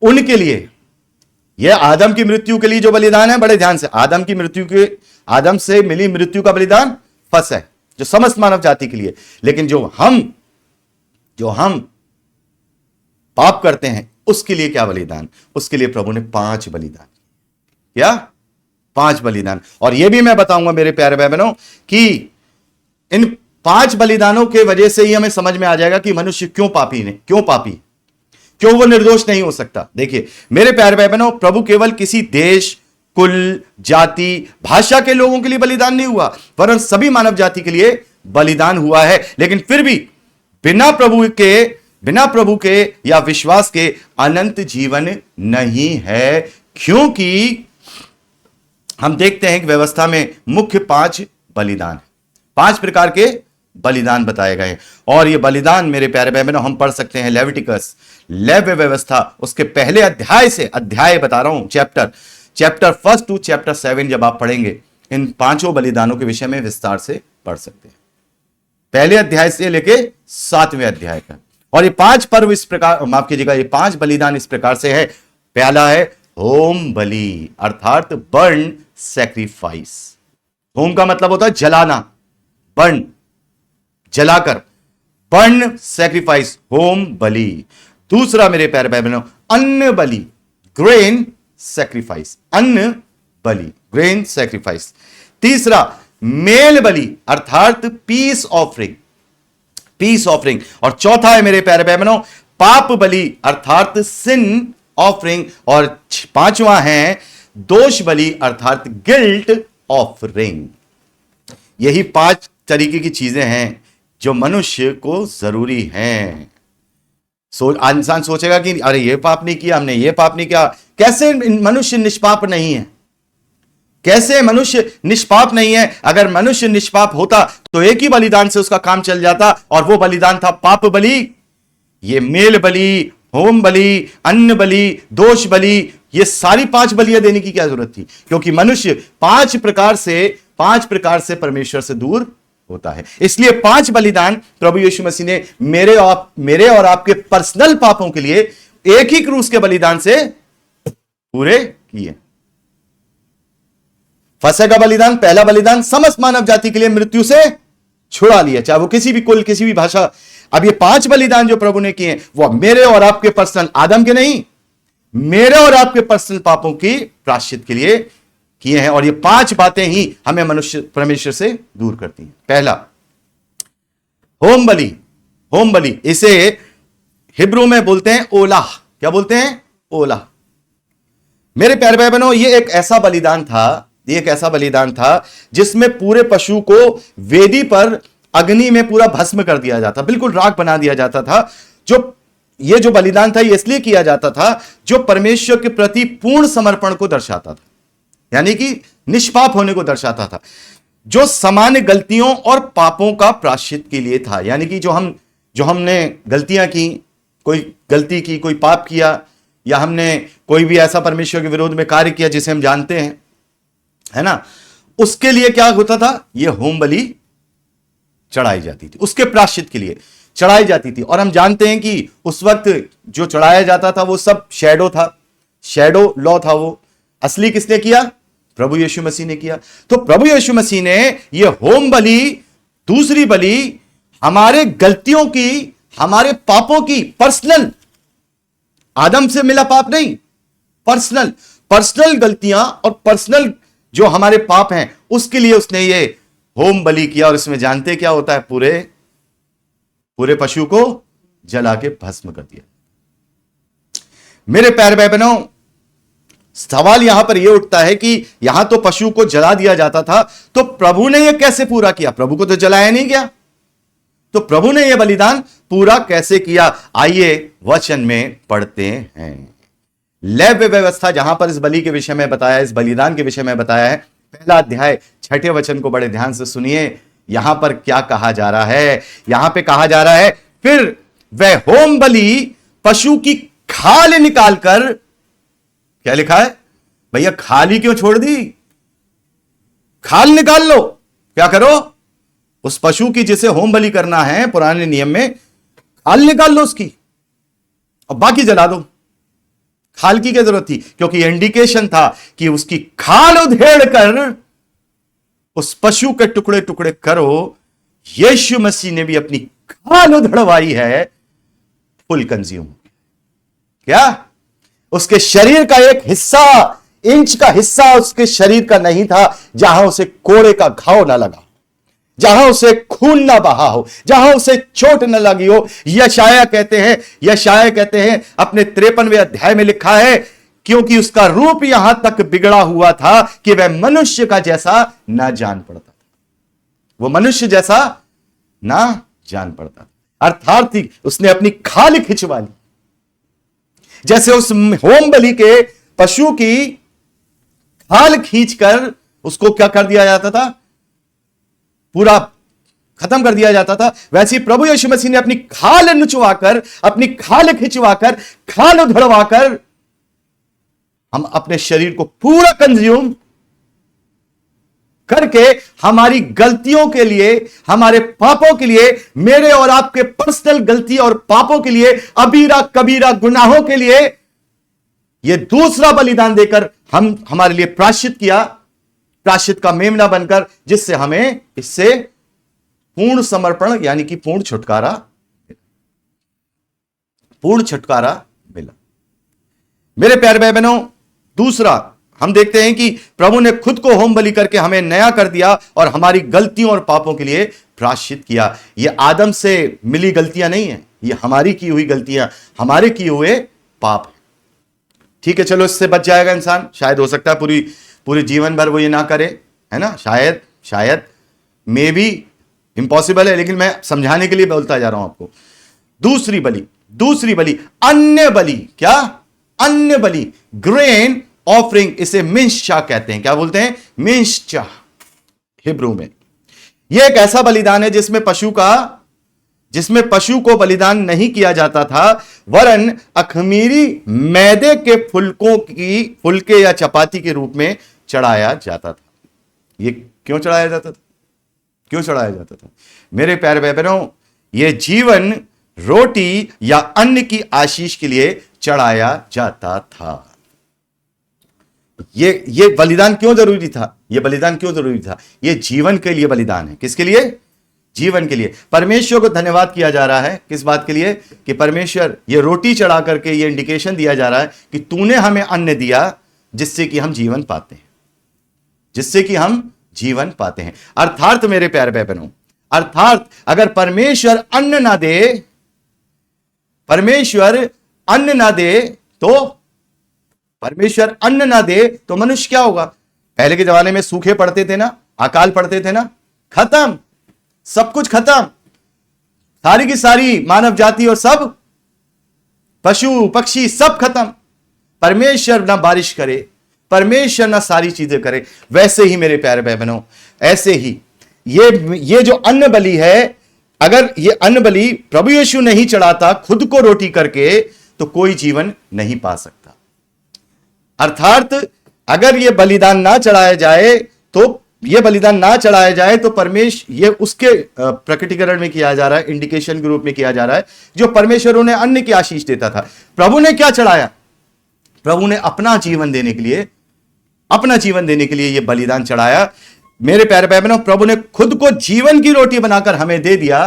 उनके लिए, यह आदम की मृत्यु के लिए जो बलिदान है, बड़े ध्यान से, आदम से मिली मृत्यु का बलिदान फसह, जो समस्त मानव जाति के लिए। लेकिन जो हम पाप करते हैं, उसके लिए क्या बलिदान? उसके लिए प्रभु ने 5 बलिदान। क्या? 5 बलिदान। और यह भी मैं बताऊंगा मेरे प्यारे भाई बहनों कि इन 5 बलिदानों के वजह से ही हमें समझ में आ जाएगा कि मनुष्य क्यों पापी, क्यों वो निर्दोष नहीं हो सकता। देखिए मेरे प्यारे भाई बहनों, प्रभु केवल किसी देश, कुल, जाति, भाषा के लोगों के लिए बलिदान नहीं हुआ, वरन सभी मानव जाति के लिए बलिदान हुआ है। लेकिन फिर भी बिना प्रभु के बिना प्रभु के या विश्वास के अनंत जीवन नहीं है, क्योंकि हम देखते हैं कि व्यवस्था में मुख्य 5 बलिदान, 5 प्रकार के बलिदान बताए गए। और ये बलिदान मेरे प्यारे बहनों हम पढ़ सकते हैं लेविटिकस, लेव्य व्यवस्था, उसके पहले अध्याय से, अध्याय बता रहा हूं, चैप्टर 1 टू चैप्टर 7 जब आप पढ़ेंगे इन 5 बलिदानों के विषय में विस्तार से पढ़ सकते हैं, पहले अध्याय से लेके 7वें अध्याय का। और ये 5 पर्व इस प्रकार, माफ कीजिएगा, ये 5 बलिदान इस प्रकार से है। पहला है होम बलि, अर्थात बर्न सैक्रिफाइस। होम का मतलब होता है जलाना, बर्न, जलाकर, बर्न सैक्रिफाइस, होम बलि। दूसरा मेरे प्यारे भाई बहनों अन्न बलि, ग्रेन सैक्रिफाइस, अन्न बलि, ग्रेन सैक्रिफाइस। तीसरा मेल बलि, अर्थात पीस ऑफरिंग, पीस ऑफरिंग। और चौथा है मेरे प्यारे भाई बहनों पाप बलि, अर्थात सिन ऑफरिंग। और 5वां है दोष बलि, अर्थात गिल्ट ऑफरिंग। यही 5 तरीके की चीजें हैं जो मनुष्य को जरूरी हैं। इंसान सोचेगा कि अरे ये पाप नहीं किया हमने, ये पाप नहीं किया, कैसे मनुष्य निष्पाप नहीं है? कैसे मनुष्य निष्पाप नहीं है? अगर मनुष्य निष्पाप होता तो एक ही बलिदान से उसका काम चल जाता, और वो बलिदान था पाप बलि। ये मेल बलि, होम बलि, अन्न बलि, दोष बलि, ये सारी 5 बलियां देने की क्या जरूरत थी? क्योंकि मनुष्य 5 प्रकार से परमेश्वर से दूर होता है। इसलिए 5 बलिदान प्रभु यीशु मसीह ने मेरे और आपके पर्सनल पापों के लिए एक ही क्रूस के बलिदान से पूरे किए। फसह का बलिदान, पहला बलिदान समस्त मानव जाति के लिए मृत्यु से छुड़ा लिया, चाहे वो किसी भी कुल, किसी भी भाषा। अब ये 5 बलिदान जो प्रभु ने किए वो मेरे और आपके पर्सनल आदम के नहीं, मेरे और आपके पर्सनल पापों की प्रायश्चित के लिए किए हैं। और ये 5 बातें ही हमें मनुष्य परमेश्वर से दूर करती हैं। पहला होम बलि, होम बलि, इसे हिब्रू में बोलते हैं ओलाह। क्या बोलते हैं? ओलाह। मेरे प्यारे भाई बहनों ये एक ऐसा बलिदान था जिसमें पूरे पशु को वेदी पर अग्नि में पूरा भस्म कर दिया जाता, बिल्कुल राख बना दिया जाता था। ये जो बलिदान था ये इसलिए किया जाता था जो परमेश्वर के प्रति पूर्ण समर्पण को दर्शाता था, यानी कि निष्पाप होने को दर्शाता था, जो सामान्य गलतियों और पापों का प्रायश्चित के लिए था। यानी कि जो हमने गलतियां की, कोई गलती की, कोई पाप किया, या हमने कोई भी ऐसा परमेश्वर के विरोध में कार्य किया जिसे हम जानते हैं, है ना, उसके लिए क्या होता था? ये होम बलि चढ़ाई जाती थी, उसके प्रायश्चित के लिए चढ़ाई जाती थी। और हम जानते हैं कि उस वक्त जो चढ़ाया जाता था वो सब शैडो था, शैडो लॉ था। वो असली किसने किया? प्रभु यीशु मसीह ने किया। तो प्रभु यीशु मसीह ने ये होम बलि, दूसरी बलि, हमारे गलतियों की, हमारे पापों की, पर्सनल, आदम से मिला पाप नहीं, पर्सनल गलतियां और पर्सनल जो हमारे पाप हैं उसके लिए उसने ये होम बलि किया। और इसमें जानते क्या होता है? पूरे पशु को जला के भस्म कर दिया। मेरे प्यारे भाई बहनों सवाल यहां पर यह उठता है कि यहां तो पशु को जला दिया जाता था, तो प्रभु ने यह कैसे पूरा किया? प्रभु को तो जलाया नहीं गया, तो प्रभु ने यह बलिदान पूरा कैसे किया? आइए वचन में पढ़ते हैं। लेव्य व्यवस्था जहां पर इस बलि के विषय में बताया, इस बलिदान के विषय में बताया है, पहला अध्याय 6ठे वचन को बड़े ध्यान से सुनिए। यहां पर क्या कहा जा रहा है? यहां पे कहा जा रहा है, फिर वह होम बलि पशु की खाल निकालकर, क्या लिखा है भैया? खाली क्यों छोड़ दी? खाल निकाल लो। क्या करो? उस पशु की जिसे होम बलि करना है पुराने नियम में, खाल निकाल लो उसकी और बाकी जला दो। खाल की क्या जरूरत थी? क्योंकि इंडिकेशन था कि उसकी खाल उधेड़ कर उस पशु के टुकड़े टुकड़े करो। यीशु मसीह ने भी अपनी खाल उधड़वाई है, फुल कंज्यूम। क्या? उसके शरीर का एक हिस्सा, इंच का हिस्सा उसके शरीर का नहीं था जहां उसे कोड़े का घाव ना लगा, जहां उसे खून ना बहा हो, जहां उसे चोट न लगी हो। यशाया कहते हैं अपने 53वें अध्याय में लिखा है, क्योंकि उसका रूप यहां तक बिगड़ा हुआ था कि वह मनुष्य का जैसा ना जान पड़ता था। वो मनुष्य जैसा ना जान पड़ता था। अर्थात ही उसने अपनी खाल खिंचवा ली। जैसे उस होम बलि के पशु की खाल खींचकर उसको क्या कर दिया जाता था, पूरा खत्म कर दिया जाता था, वैसे ही प्रभु यीशु मसीह ने अपनी खाल नुचवाकर, अपनी खाल खिंचवाकर, खाल उधड़वाकर हम अपने शरीर को पूरा कंज्यूम करके हमारी गलतियों के लिए, हमारे पापों के लिए, मेरे और आपके पर्सनल गलती और पापों के लिए, अबीरा कबीरा गुनाहों के लिए यह दूसरा बलिदान देकर हमारे लिए प्रायश्चित किया, प्रायश्चित का मेमना बनकर, जिससे हमें इससे पूर्ण समर्पण यानी कि पूर्ण छुटकारा मिला। मेरे प्यारे भाई बहनों, दूसरा हम देखते हैं कि प्रभु ने खुद को होम बलि करके हमें नया कर दिया और हमारी गलतियों और पापों के लिए प्रायश्चित किया। ये आदम से मिली गलतियां नहीं है, ये हमारी की हुई गलतियां, हमारे किए हुए पाप है। ठीक है, चलो इससे बच जाएगा इंसान, शायद हो सकता है पूरी जीवन भर वो ये ना करे, है ना, शायद मे बी इंपॉसिबल है, लेकिन मैं समझाने के लिए बोलता जा रहा हूं आपको। दूसरी बलि अन्य बलि, क्या अन्य बलि, ग्रेन ऑफरिंग, इसे मिंशा कहते हैं। क्या बोलते हैं? मिंशा हिब्रू में। यह एक ऐसा बलिदान है जिसमें पशु को बलिदान नहीं किया जाता था, वरन अखमीरी मैदे के फुलके या चपाती के रूप में चढ़ाया जाता था। यह क्यों चढ़ाया जाता था? मेरे प्यारे भाई बहनों, यह जीवन रोटी या अन्न की आशीष के लिए चढ़ाया जाता था। ये बलिदान क्यों जरूरी था? यह जीवन के लिए बलिदान है। किसके लिए? जीवन के लिए। परमेश्वर को धन्यवाद किया जा रहा है किस बात के लिए? कि परमेश्वर, ये रोटी चढ़ा करके ये इंडिकेशन दिया जा रहा है कि तूने हमें अन्न दिया जिससे कि हम जीवन पाते हैं, अर्थात मेरे प्यारे भाई बहनों, अर्थात अगर परमेश्वर अन्न ना दे तो मनुष्य क्या होगा? पहले के जमाने में सूखे पड़ते थे ना, अकाल पड़ते थे ना, खत्म, सब कुछ खत्म, सारी की सारी मानव जाति और सब पशु पक्षी सब खत्म। परमेश्वर ना बारिश करे, परमेश्वर ना सारी चीजें करे। वैसे ही मेरे प्यारे भाई बहनों, ऐसे ही ये जो अन्न बलि है, अगर ये अन्न बलि प्रभु यीशु नहीं चढ़ाता खुद को रोटी करके, तो कोई जीवन नहीं पा सकता। अर्थात अगर ये बलिदान ना चढ़ाया जाए तो परमेश्वर, ये उसके प्रकटीकरण में किया जा रहा है, इंडिकेशन के रूप में किया जा रहा है, जो परमेश्वर उन्हें अन्न की आशीष देता था। प्रभु ने क्या चढ़ाया? प्रभु ने अपना जीवन देने के लिए ये बलिदान चढ़ाया। मेरे प्यारे भाई बहनों, प्रभु ने खुद को जीवन की रोटी बनाकर हमें दे दिया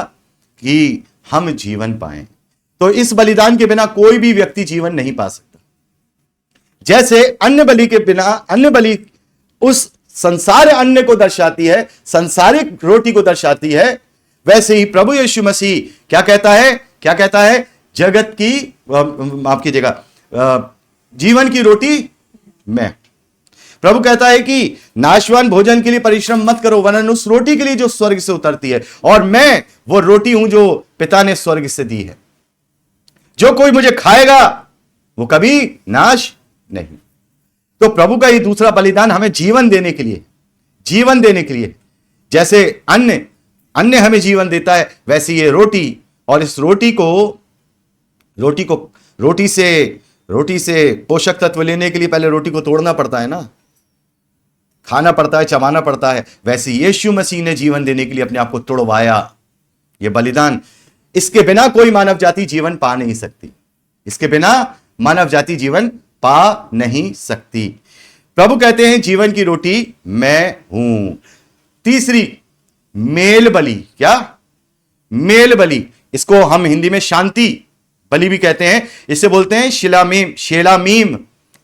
कि हम जीवन पाएं। तो इस बलिदान के बिना कोई भी व्यक्ति जीवन नहीं पा सकता। जैसे अन्न बलि के बिना, अन्न बलि उस संसार अन्न को दर्शाती है, संसारिक रोटी को दर्शाती है, वैसे ही प्रभु यीशु मसीह क्या कहता है? जगत की, माफ कीजिएगा, जीवन की रोटी मैं। प्रभु कहता है कि नाशवान भोजन के लिए परिश्रम मत करो, वरन उस रोटी के लिए जो स्वर्ग से उतरती है, और मैं वो रोटी हूं जो पिता ने स्वर्ग से दी है। जो कोई मुझे खाएगा वो कभी नाश नहीं। तो प्रभु का ये दूसरा बलिदान हमें जीवन देने के लिए, जैसे अन्य हमें जीवन देता है, वैसे ये रोटी, और इस रोटी से पोषक तत्व लेने के लिए पहले रोटी को तोड़ना पड़ता है ना, खाना पड़ता है, चबाना पड़ता है। वैसे यीशु मसीह ने जीवन देने के लिए अपने आप को तोड़वाया। यह बलिदान, इसके बिना कोई मानव जाति जीवन पा नहीं सकती। प्रभु कहते हैं जीवन की रोटी मैं हूं। तीसरी, मेल बलि। क्या? मेल बलि। इसको हम हिंदी में शांति बलि भी कहते हैं। इसे बोलते हैं शेलामीम।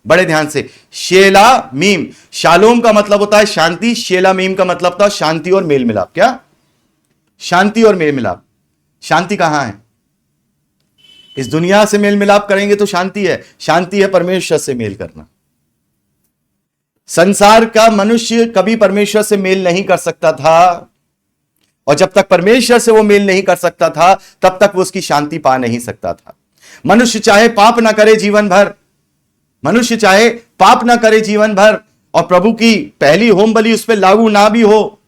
बड़े ध्यान से, शेलामीम। शालोम का मतलब होता है शांति, शेलामीम का मतलब था शांति और मेल मिलाप। क्या? शांति और मेल मिलाप। शांति कहां है? इस दुनिया से मेल मिलाप करेंगे तो शांति है परमेश्वर से मेल करना। संसार का मनुष्य कभी परमेश्वर से मेल नहीं कर सकता था, और जब तक परमेश्वर से वो मेल नहीं कर सकता था, तब तक वो उसकी शांति पा नहीं सकता था। मनुष्य चाहे पाप ना करे जीवन भर, मनुष्य चाहे पाप ना करे जीवन भर, और प्रभु की पहली होम बलि उस पर लागू ना भी हो,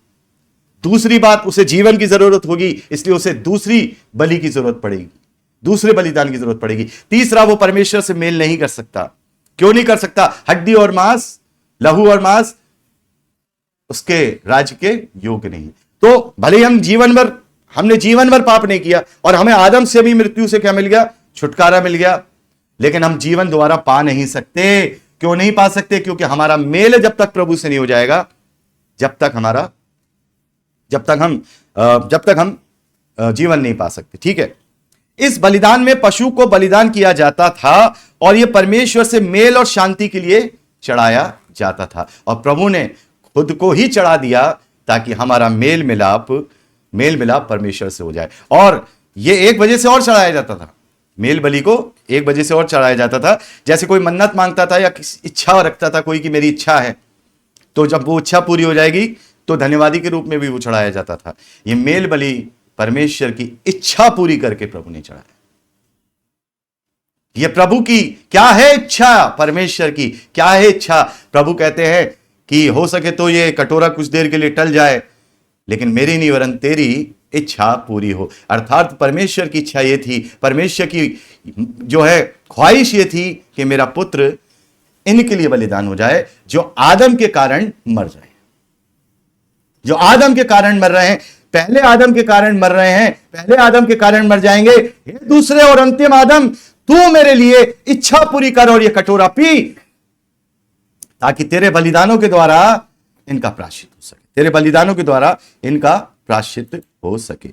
दूसरी बात, उसे जीवन की जरूरत होगी, इसलिए उसे दूसरी बलि की जरूरत पड़ेगी, दूसरे बलिदान की जरूरत पड़ेगी। तीसरा, वो परमेश्वर से मेल नहीं कर सकता। क्यों नहीं कर सकता? हड्डी और मांस, लहू और मांस उसके राज्य के योग्य नहीं। तो भले हम हमने जीवन भर पाप नहीं किया, और हमें आदम से भी मृत्यु से क्या मिल गया? छुटकारा मिल गया, लेकिन हम जीवन दोबारा पा नहीं सकते। क्यों नहीं पा सकते? क्योंकि हमारा मेल जब तक प्रभु से नहीं हो जाएगा, जब तक हम जीवन नहीं पा सकते। ठीक है, इस बलिदान में पशु को बलिदान किया जाता था, और यह परमेश्वर से मेल और शांति के लिए चढ़ाया जाता था, और प्रभु ने खुद को ही चढ़ा दिया ताकि हमारा मेल मिलाप परमेश्वर से हो जाए। और यह एक वजह से और चढ़ाया जाता था, मेल बलि को एक वजह से और चढ़ाया जाता था। जैसे कोई मन्नत मांगता था या इच्छा रखता था कोई कि मेरी इच्छा है, तो जब वो इच्छा पूरी हो जाएगी तो धन्यवादी के रूप में भी वो चढ़ाया जाता था। ये मेल बलि परमेश्वर की इच्छा पूरी करके प्रभु ने चढ़ाया। ये प्रभु की क्या है इच्छा? परमेश्वर की क्या है इच्छा? प्रभु कहते हैं कि हो सके तो ये कटोरा कुछ देर के लिए टल जाए, लेकिन मेरी नहीं वरन तेरी इच्छा पूरी हो। अर्थात परमेश्वर की इच्छा ये थी, परमेश्वर की जो है ख्वाहिश ये थी कि मेरा पुत्र इनके लिए बलिदान हो जाए जो आदम के कारण मर जाए, जो आदम के कारण मर रहे हैं, पहले आदम के कारण मर रहे हैं, पहले आदम के कारण मर जाएंगे। हे दूसरे और अंतिम आदम, तू मेरे लिए इच्छा पूरी कर और ये कटोरा पी, ताकि तेरे बलिदानों के द्वारा इनका प्रायश्चित हो सके, तेरे बलिदानों के द्वारा इनका प्रायश्चित हो सके।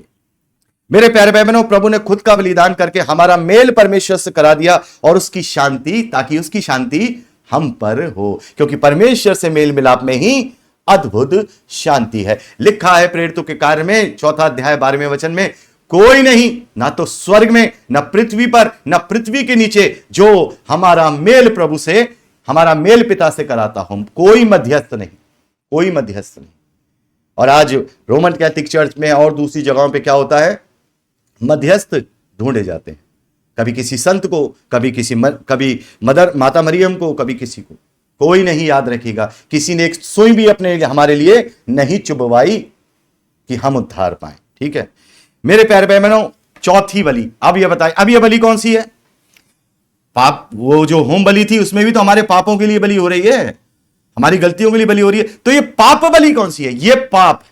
मेरे प्यारे भाई बहनों, प्रभु ने खुद का बलिदान करके हमारा मेल परमेश्वर से करा दिया, और उसकी शांति, ताकि उसकी शांति हम पर हो, क्योंकि परमेश्वर से मेल मिलाप में ही अद्भुत शांति है। लिखा है प्रेरितों के कार्य में 4 अध्याय 12वें वचन में, कोई नहीं, ना तो स्वर्ग में, ना पृथ्वी पर, ना पृथ्वी के नीचे, जो हमारा मेल प्रभु से, हमारा मेल पिता से कराता हो। कोई मध्यस्थ नहीं, कोई मध्यस्थ नहीं। और आज रोमन कैथोलिक चर्च में और दूसरी जगहों पे क्या होता है? मध्यस्थ ढूंढे जाते हैं, कभी किसी संत को, कभी माता मरियम को, कभी किसी को। कोई नहीं, याद रखिएगा, किसी ने एक सुई भी हमारे लिए नहीं चुभवाई कि हम उद्धार पाए। ठीक है मेरे प्यारे भाई बहनों, चौथी बलि, अब यह बताइए, अब यह बलि कौन सी है? पाप, वो जो होम बलि थी उसमें भी तो हमारे पापों के लिए बलि हो रही है, हमारी गलतियों के लिए बलि हो रही है। तो ये पाप बलि कौन सी है? ये पाप,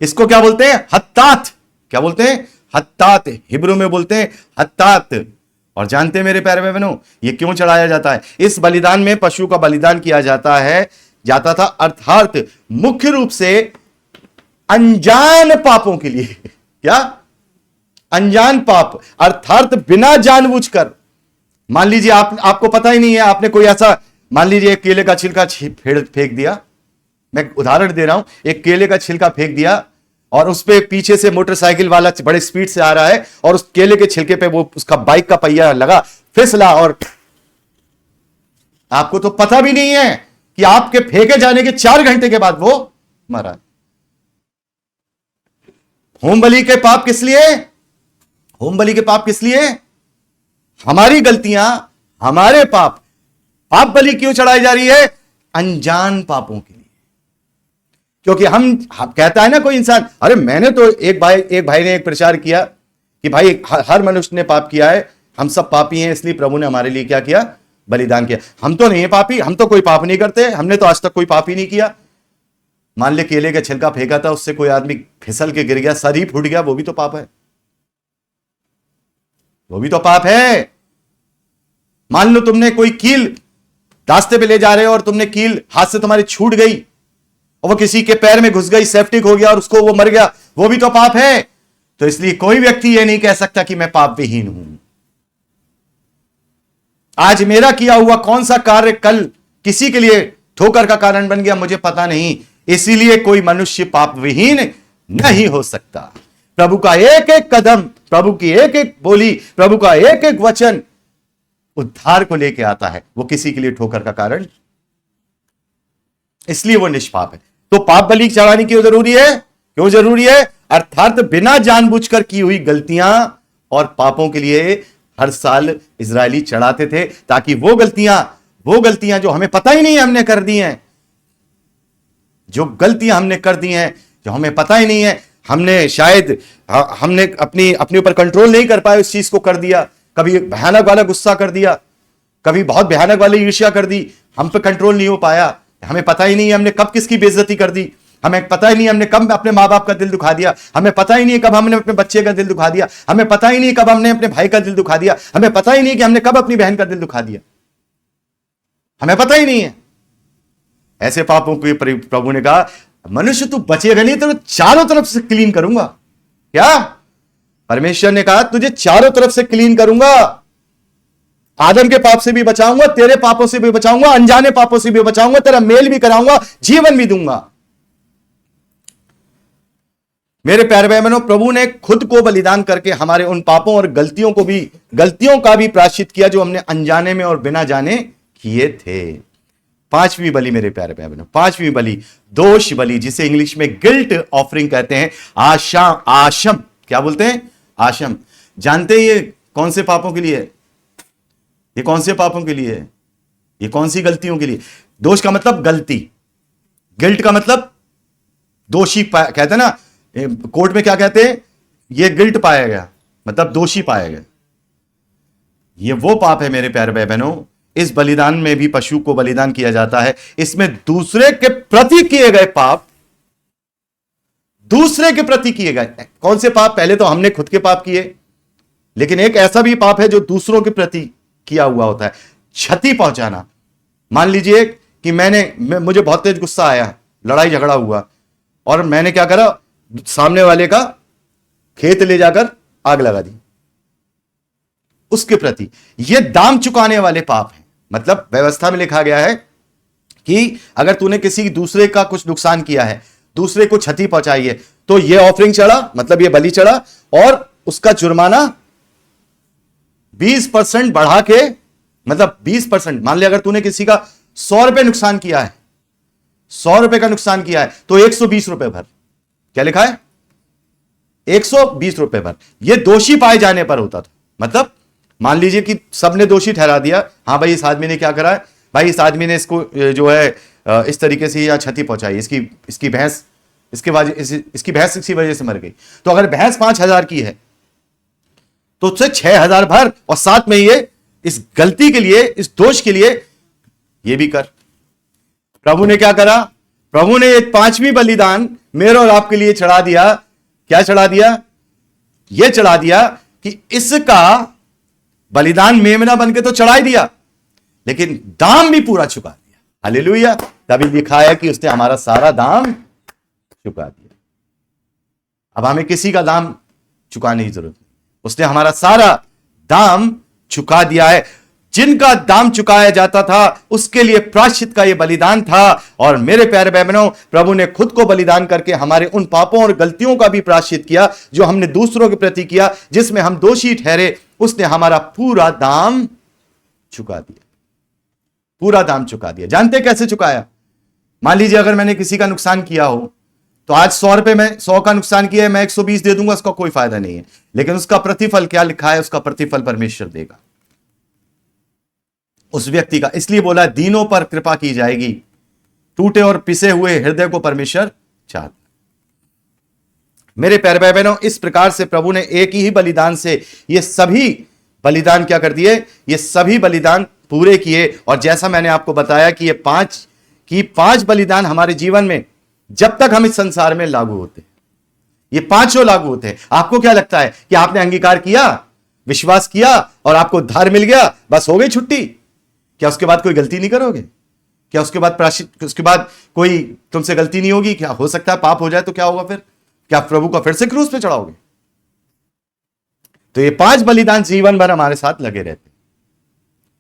इसको क्या बोलते हैं? हत्तात। क्या बोलते हैं? हत्तात। हिब्रू में बोलते हैं हत्तात। और जानते हैं मेरे प्यारे भाई बहनों, ये क्यों चढ़ाया जाता है? इस बलिदान में पशु का बलिदान किया जाता था, अर्थात मुख्य रूप से अनजान पापों के लिए। क्या? अनजान पाप, अर्थात बिना जानबूझकर। मान लीजिए आपको पता ही नहीं है, आपने कोई ऐसा, मान लीजिए एक केले का छिलका फेंक दिया, मैं उदाहरण दे रहा हूं, एक केले का छिलका फेंक दिया, और उस पे पीछे से मोटरसाइकिल वाला बड़े स्पीड से आ रहा है, और उस केले के छिलके पे वो उसका बाइक का पहिया लगा, फिसला, और आपको तो पता भी नहीं है कि आपके फेंके जाने के 4 घंटे के बाद वो मरा। होम बलि के पाप किस लिए? होम बलि के पाप किस लिए? हमारी गलतियां, हमारे पाप। पाप बलि क्यों चढ़ाई जा रही है? अनजान पापों के लिए। क्योंकि हम कहता है ना कोई इंसान, अरे मैंने तो, एक भाई ने एक प्रचार किया कि भाई हर मनुष्य ने पाप किया है, हम सब पापी हैं, इसलिए प्रभु ने हमारे लिए क्या किया? बलिदान किया। हम तो नहीं है पापी, हम तो कोई पाप नहीं करते, हमने तो आज तक कोई पाप ही नहीं किया। मान ले केले का छिलका फेंका था, उससे कोई आदमी फिसल के गिर गया, सर ही फूट गया, वो भी तो पाप है, वो भी तो पाप है। मान लो तुमने कोई कील रास्ते पे ले जा रहे हो और तुमने कील हाथ से तुम्हारी छूट गई और वो किसी के पैर में घुस गई, सेप्टिक हो गया और उसको वो मर गया, वो भी तो पाप है। तो इसलिए कोई व्यक्ति ये नहीं कह सकता कि मैं पाप विहीन हूं। आज मेरा किया हुआ कौन सा कार्य कल किसी के लिए ठोकर का कारण बन गया, मुझे पता नहीं। इसीलिए कोई मनुष्य पाप विहीन नहीं हो सकता। प्रभु का एक एक कदम, प्रभु की एक एक बोली, प्रभु का एक एक वचन उद्धार को लेके आता है, वो किसी के लिए ठोकर का कारण, इसलिए वो निष्पाप है। तो पाप बलि चढ़ाने की जरूरी है? क्यों जरूरी है? अर्थात बिना जानबूझकर की हुई गलतियां और पापों के लिए हर साल इजरायली चढ़ाते थे, ताकि वो गलतियां जो हमें पता ही नहीं है हमने कर दी हैं, जो गलतियां हमने कर दी हैं, जो हमें पता ही नहीं है, हमने शायद हमने अपने ऊपर कंट्रोल नहीं कर पाए, उस चीज को कर दिया। कभी भयानक वाला गुस्सा कर दिया, कभी बहुत भयानक वाली ईर्ष्या कर दी, हम पे कंट्रोल नहीं हो पाया। हमें पता ही नहीं है हमने कब किसकी बेइज्जती कर दी, हमें पता ही नहीं हमने कब अपने माँ बाप का दिल दुखा दिया, हमें पता ही नहीं कब हमने अपने बच्चे का दिल दुखा दिया, हमें पता ही नहीं कब हमने अपने भाई का दिल दुखा दिया, हमें पता ही नहीं कि हमने कब अपनी बहन का दिल दुखा दिया, हमें पता ही नहीं है। ऐसे पापों को प्रभु ने कहा, मनुष्य तू बचेगा नहीं, तो चारों तरफ से क्लीन करूंगा। क्या परमेश्वर ने कहा? तुझे चारों तरफ से क्लीन करूंगा। आदम के पाप से भी बचाऊंगा, तेरे पापों से भी बचाऊंगा, अनजाने पापों से भी बचाऊंगा, तेरा मेल भी कराऊंगा, जीवन भी दूंगा। मेरे प्यारे भाई बहनों, प्रभु ने खुद को बलिदान करके हमारे उन पापों और गलतियों का भी प्रायश्चित किया जो हमने अनजाने में और बिना जाने किए थे। पांचवी बलि मेरे प्यारे भाई बहनों, पांचवी बलि दोष बलि, जिसे इंग्लिश में गिल्ट ऑफरिंग कहते हैं। आशम क्या बोलते हैं? आशम। जानते हैं ये कौन से पापों के लिए है? ये कौन से पापों के लिए है? ये कौन सी गलतियों के लिए? दोष का मतलब गलती, गिल्ट का मतलब दोषी कहते हैं ना, कोर्ट में क्या कहते हैं? ये गिल्ट पाया गया, मतलब दोषी पाया गया। ये वो पाप है मेरे प्यारे भाई बहनों। इस बलिदान में भी पशु को बलिदान किया जाता है। इसमें दूसरे के प्रति किए गए पाप, दूसरे के प्रति किए गए कौन से पाप? पहले तो हमने खुद के पाप किए, लेकिन एक ऐसा भी पाप है जो दूसरों के प्रति किया हुआ होता है, क्षति पहुंचाना। मान लीजिए कि मुझे बहुत तेज गुस्सा आया, लड़ाई झगड़ा हुआ, और मैंने क्या करा? सामने वाले का खेत ले जाकर आग लगा दी, उसके प्रति। ये दाम चुकाने वाले पाप हैं। मतलब व्यवस्था में लिखा गया है कि अगर तूने किसी दूसरे का कुछ नुकसान किया है, दूसरे को क्षति पहुंचाई है, तो ये ऑफरिंग चढ़ा, मतलब ये बलि चढ़ा, और उसका जुर्माना 20% बढ़ा के, मतलब 20%। मान लिया अगर तूने किसी का 100 रुपए नुकसान किया है, 100 रुपए का नुकसान किया है, तो 120 रुपए भर। क्या लिखा है? 120 रुपए भर। यह दोषी पाए जाने पर होता था। मतलब मान लीजिए कि सबने दोषी ठहरा दिया, हां भाई इस आदमी ने क्या करा है, भाई इस आदमी ने इसको जो है इस तरीके से या क्षति पहुंचाई, इसकी भैंस इसकी भैंस इसी वजह से मर गई। तो अगर भैंस 5,000 की है तो उससे 6,000 भर, और साथ में ये इस गलती के लिए, इस दोष के लिए ये भी कर। प्रभु ने क्या करा? प्रभु ने एक पांचवी बलिदान मेरे और आपके लिए चढ़ा दिया। क्या चढ़ा दिया? यह चढ़ा दिया कि इसका बलिदान मेमना बनके तो चढ़ा ही दिया, लेकिन दाम भी पूरा चुका दिया। हालेलुया। तभी लिखा है कि उसने हमारा सारा दाम चुका दिया। अब हमें किसी का दाम चुकाने की जरूरत नहीं, उसने हमारा सारा दाम चुका दिया है। जिनका दाम चुकाया जाता था उसके लिए प्रायश्चित का यह बलिदान था। और मेरे प्यारे भाई बहनों, प्रभु ने खुद को बलिदान करके हमारे उन पापों और गलतियों का भी प्रायश्चित किया जो हमने दूसरों के प्रति किया, जिसमें हम दोषी ठहरे। उसने हमारा पूरा दाम चुका दिया, पूरा दाम चुका दिया। जानते कैसे चुकाया? मान लीजिए अगर मैंने किसी का नुकसान किया हो, तो आज 100 रुपए में 100 का नुकसान किया है, मैं 120 दे दूंगा, उसका कोई फायदा नहीं है। लेकिन उसका प्रतिफल क्या लिखा है? उसका प्रतिफल परमेश्वर देगा उस व्यक्ति का। इसलिए बोला दीनों पर कृपा की जाएगी, टूटे और पिसे हुए हृदय को परमेश्वर चाहता। मेरे प्यारे भाई बहनों, इस प्रकार से प्रभु ने एक ही बलिदान से ये सभी बलिदान क्या कर दिए? ये सभी बलिदान पूरे किए। और जैसा मैंने आपको बताया कि ये पांच बलिदान हमारे जीवन में जब तक हम इस संसार में लागू होते हैं, ये पांचों लागू होते हैं। आपको क्या लगता है कि आपने अंगीकार किया, विश्वास किया और आपको उद्धार मिल गया, बस हो गई छुट्टी? क्या उसके बाद कोई गलती नहीं करोगे? क्या उसके बाद कोई तुमसे गलती नहीं होगी? क्या हो सकता है पाप हो जाए तो क्या होगा फिर? क्या प्रभु को फिर से क्रूस पे चढ़ाओगे? तो ये 5 बलिदान जीवन भर हमारे साथ लगे रहते हैं।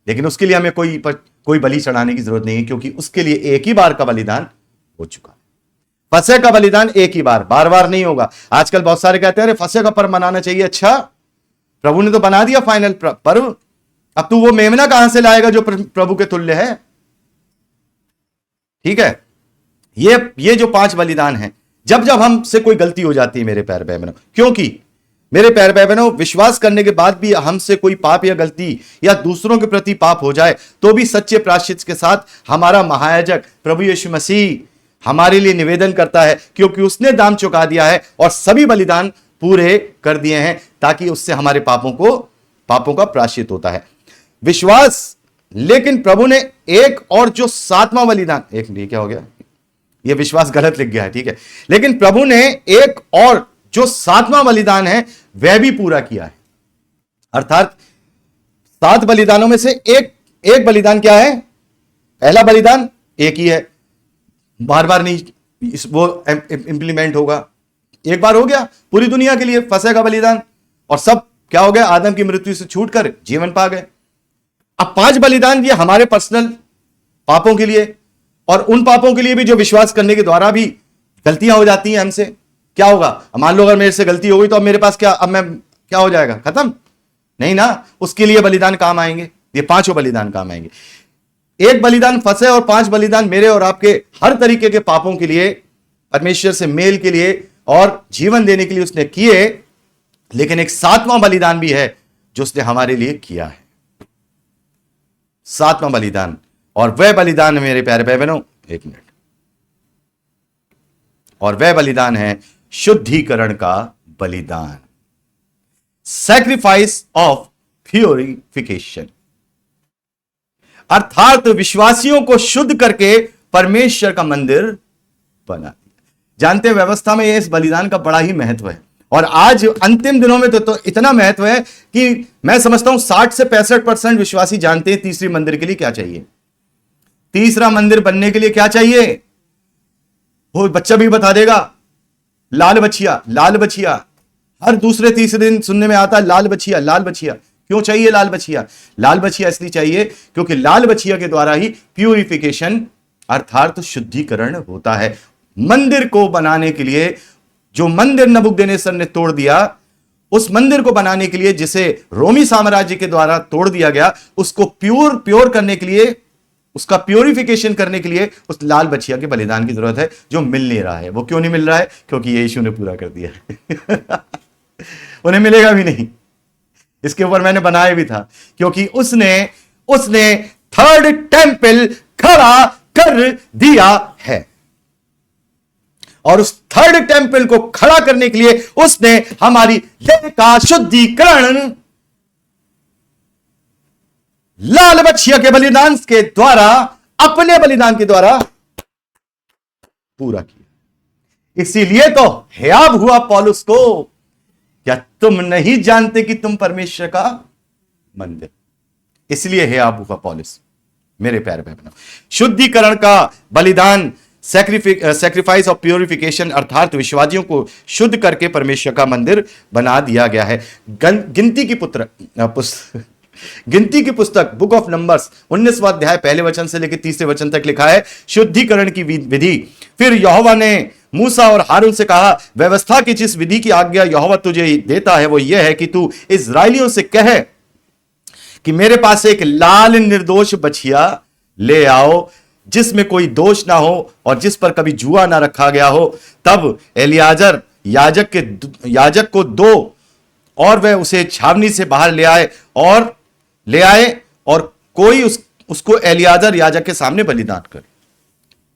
लेकिन उसके लिए हमें कोई बलि चढ़ाने की जरूरत नहीं है, क्योंकि उसके लिए एक ही बार का बलिदान हो चुका है। फसह का बलिदान एक ही बार, बार बार नहीं होगा। आजकल बहुत सारे कहते हैं अरे फसह का पर्व मनाना चाहिए। अच्छा, प्रभु ने तो बना दिया फाइनल पर्व, अब तू वो मेमना कहां से लाएगा जो प्रभु के तुल्य है? ठीक है, ये जो 5 बलिदान हैं, जब जब हमसे कोई गलती हो जाती है मेरे प्यारे भाई बहनों, क्योंकि मेरे प्यारे भाई बहनों, विश्वास करने के बाद भी हमसे कोई पाप या गलती या दूसरों के प्रति पाप हो जाए तो भी सच्चे प्रायश्चित के साथ हमारा महायाजक प्रभु यीशु मसीह हमारे लिए निवेदन करता है, क्योंकि उसने दाम चुका दिया है और सभी बलिदान पूरे कर दिए हैं, ताकि उससे हमारे पापों का प्रायश्चित होता है। विश्वास, लेकिन प्रभु ने एक और जो सातवां बलिदान, एक ये क्या हो गया, ये विश्वास गलत लिख गया है, ठीक है, लेकिन प्रभु ने एक और जो सातवां बलिदान है वह भी पूरा किया है। अर्थात 7 बलिदानों में से एक बलिदान क्या है? पहला बलिदान एक ही है, बार बार नहीं वो इंप्लीमेंट होगा, एक बार हो गया पूरी दुनिया के लिए फसह का बलिदान, और सब क्या हो गया? आदम की मृत्यु से छूटकर जीवन पा गए। अब 5 बलिदान ये हमारे पर्सनल पापों के लिए, और उन पापों के लिए भी जो विश्वास करने के द्वारा भी गलतियां हो जाती हैं हमसे। क्या होगा? मान लो अगर मेरे से गलती हो गई तो अब मेरे पास क्या, अब मैं क्या हो जाएगा? खत्म? नहीं ना, उसके लिए बलिदान काम आएंगे, ये 5 बलिदान काम आएंगे। एक बलिदान फंसे और 5 बलिदान मेरे और आपके हर तरीके के पापों के लिए, परमेश्वर से मेल के लिए और जीवन देने के लिए उसने किए। लेकिन एक 7वां बलिदान भी है जो उसने हमारे लिए किया है, 7वां बलिदान, और वह बलिदान मेरे प्यारे भाई बहनों, एक मिनट, और वह बलिदान है शुद्धिकरण का बलिदान, सैक्रिफाइस ऑफ प्यूरिफिकेशन। अर्थात विश्वासियों को शुद्ध करके परमेश्वर का मंदिर बना दिया। जानते हैं व्यवस्था में इस बलिदान का बड़ा ही महत्व है, और आज अंतिम दिनों में तो इतना महत्व है कि मैं समझता हूं 60 से 65% विश्वासी जानते हैं तीसरी मंदिर के लिए क्या चाहिए, तीसरा मंदिर बनने के लिए क्या चाहिए। वो बच्चा भी बता देगा, लाल बछिया, लाल बछिया, हर दूसरे तीसरे दिन सुनने में आता है लाल बछिया, लाल बछिया। क्यों चाहिए लाल बछिया? लाल बछिया इसलिए चाहिए क्योंकि लाल बछिया के द्वारा ही प्यूरिफिकेशन अर्थात शुद्धिकरण होता है। मंदिर को बनाने के लिए, जो मंदिर नबूकदनेस्सर ने तोड़ दिया, उस मंदिर को बनाने के लिए जिसे रोमी साम्राज्य के द्वारा तोड़ दिया गया, उसको प्योर करने के लिए, उसका प्योरिफिकेशन करने के लिए उस लाल बछिया के बलिदान की जरूरत है, जो मिल नहीं रहा है। वो क्यों नहीं मिल रहा है? क्योंकि यीशु ने पूरा कर दिया है। उन्हें मिलेगा भी नहीं। इसके ऊपर मैंने बनाया भी था, क्योंकि उसने थर्ड टेंपल खड़ा कर दिया है, और उस थर्ड टेंपल को खड़ा करने के लिए उसने हमारी देह का शुद्धिकरण लाल बछिया के बलिदान के द्वारा, अपने बलिदान के द्वारा पूरा किया। इसीलिए तो हियाब हुआ पौलुस को, क्या तुम नहीं जानते कि तुम परमेश्वर का मंदिर? इसलिए हियाब हुआ पौलुस। मेरे प्यारे भाई बहनों, शुद्धिकरण का बलिदान, सैक्रिफाइस ऑफ प्यूरिफिकेशन, अर्थात विश्वासियों को शुद्ध करके परमेश्वर का मंदिर बना दिया गया है। गिनती की पुस्तक बुक ऑफ नंबर्स 19वां अध्याय पहले वचन से लेकर 30वें वचन तक लिखा है शुद्धिकरण की विधि। फिर यहोवा ने मूसा और हारून से कहा, व्यवस्था की जिस विधि की आज्ञा यहोवा तुझे देता है वो यह है कि तू इस्राएलियों से कहे कि मेरे पास एक लाल निर्दोष बछिया ले आओ, जिसमें कोई दोष ना हो और जिस पर कभी जुआ ना रखा गया हो। तब एलियाजर याजक को दो, और वह उसे छावनी से बाहर ले आए और कोई उसको एलियाजर याजक के सामने बलिदान करे।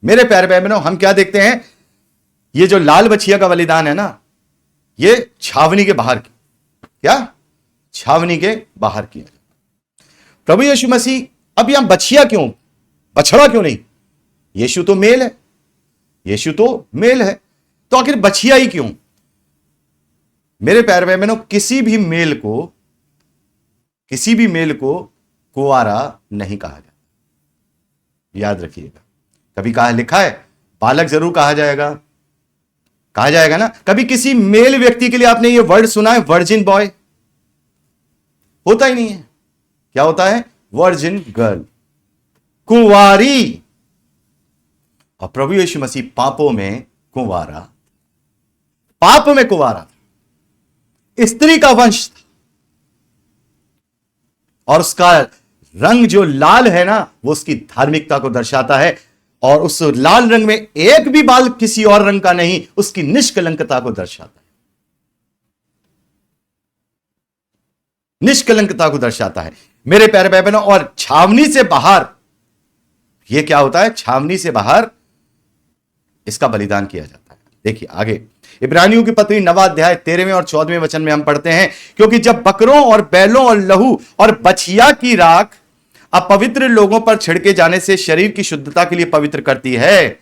मेरे प्यारे भाई बहनों, हम क्या देखते हैं? ये जो लाल बछिया का बलिदान है ना, ये छावनी के बाहर की, क्या छावनी के बाहर की। प्रभु यीशु मसीह, अब यहां बछिया क्यों, बछड़ा क्यों नहीं? यीशु तो मेल है, यीशु तो मेल है, तो आखिर बछिया ही क्यों? मेरे प्यारे भाई बहनों, किसी भी मेल को कुंवारा नहीं कहा जाता, याद रखिएगा। कभी कहा लिखा है बालक जरूर कहा जाएगा ना। कभी किसी मेल व्यक्ति के लिए आपने ये वर्ड सुना है वर्जिन बॉय? होता ही नहीं है। क्या होता है? वर्जिन गर्ल, कुंवारी। और प्रभु यीशु मसीह पाप में कुंवारा, स्त्री का वंश था, और उसका रंग जो लाल है ना, वो उसकी धार्मिकता को दर्शाता है। और उस लाल रंग में एक भी बाल किसी और रंग का नहीं, उसकी निष्कलंकता को दर्शाता है, निष्कलंकता को दर्शाता है मेरे प्यारे भाई बहनों। और छावनी से बाहर यह क्या होता है? छावनी से बाहर इसका बलिदान किया जाता है। देखिए आगे इब्रानियों की पत्री 9वां अध्याय 13वें और 14वें वचन में हम पढ़ते हैं, क्योंकि जब बकरों और बैलों और लहू और बछिया की राख अपवित्र लोगों पर छिड़के जाने से शरीर की शुद्धता के लिए पवित्र करती है,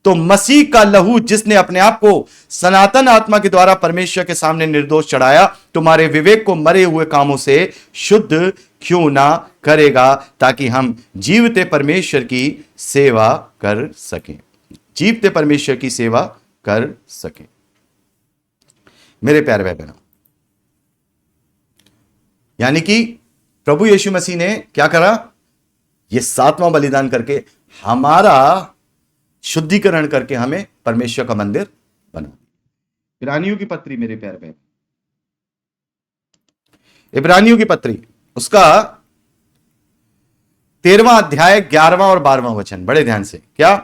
तो मसीह का लहू जिसने अपने आप को सनातन आत्मा के द्वारा परमेश्वर के सामने निर्दोष चढ़ाया, तुम्हारे विवेक को मरे हुए कामों से शुद्ध क्यों ना करेगा, ताकि हम जीवते परमेश्वर की सेवा कर सकें, जीवते परमेश्वर की सेवा कर सकें। मेरे प्यारे भाई बहनों, यानी कि प्रभु यीशु मसीह ने क्या करा? यह 7वां बलिदान करके हमारा शुद्धिकरण करके हमें परमेश्वर का मंदिर बना। इब्रानियों की पत्री मेरे प्यारे भाई, इब्रानियों की पत्री उसका 13वां अध्याय 11वां और 12वां वचन, बड़े ध्यान से। क्या?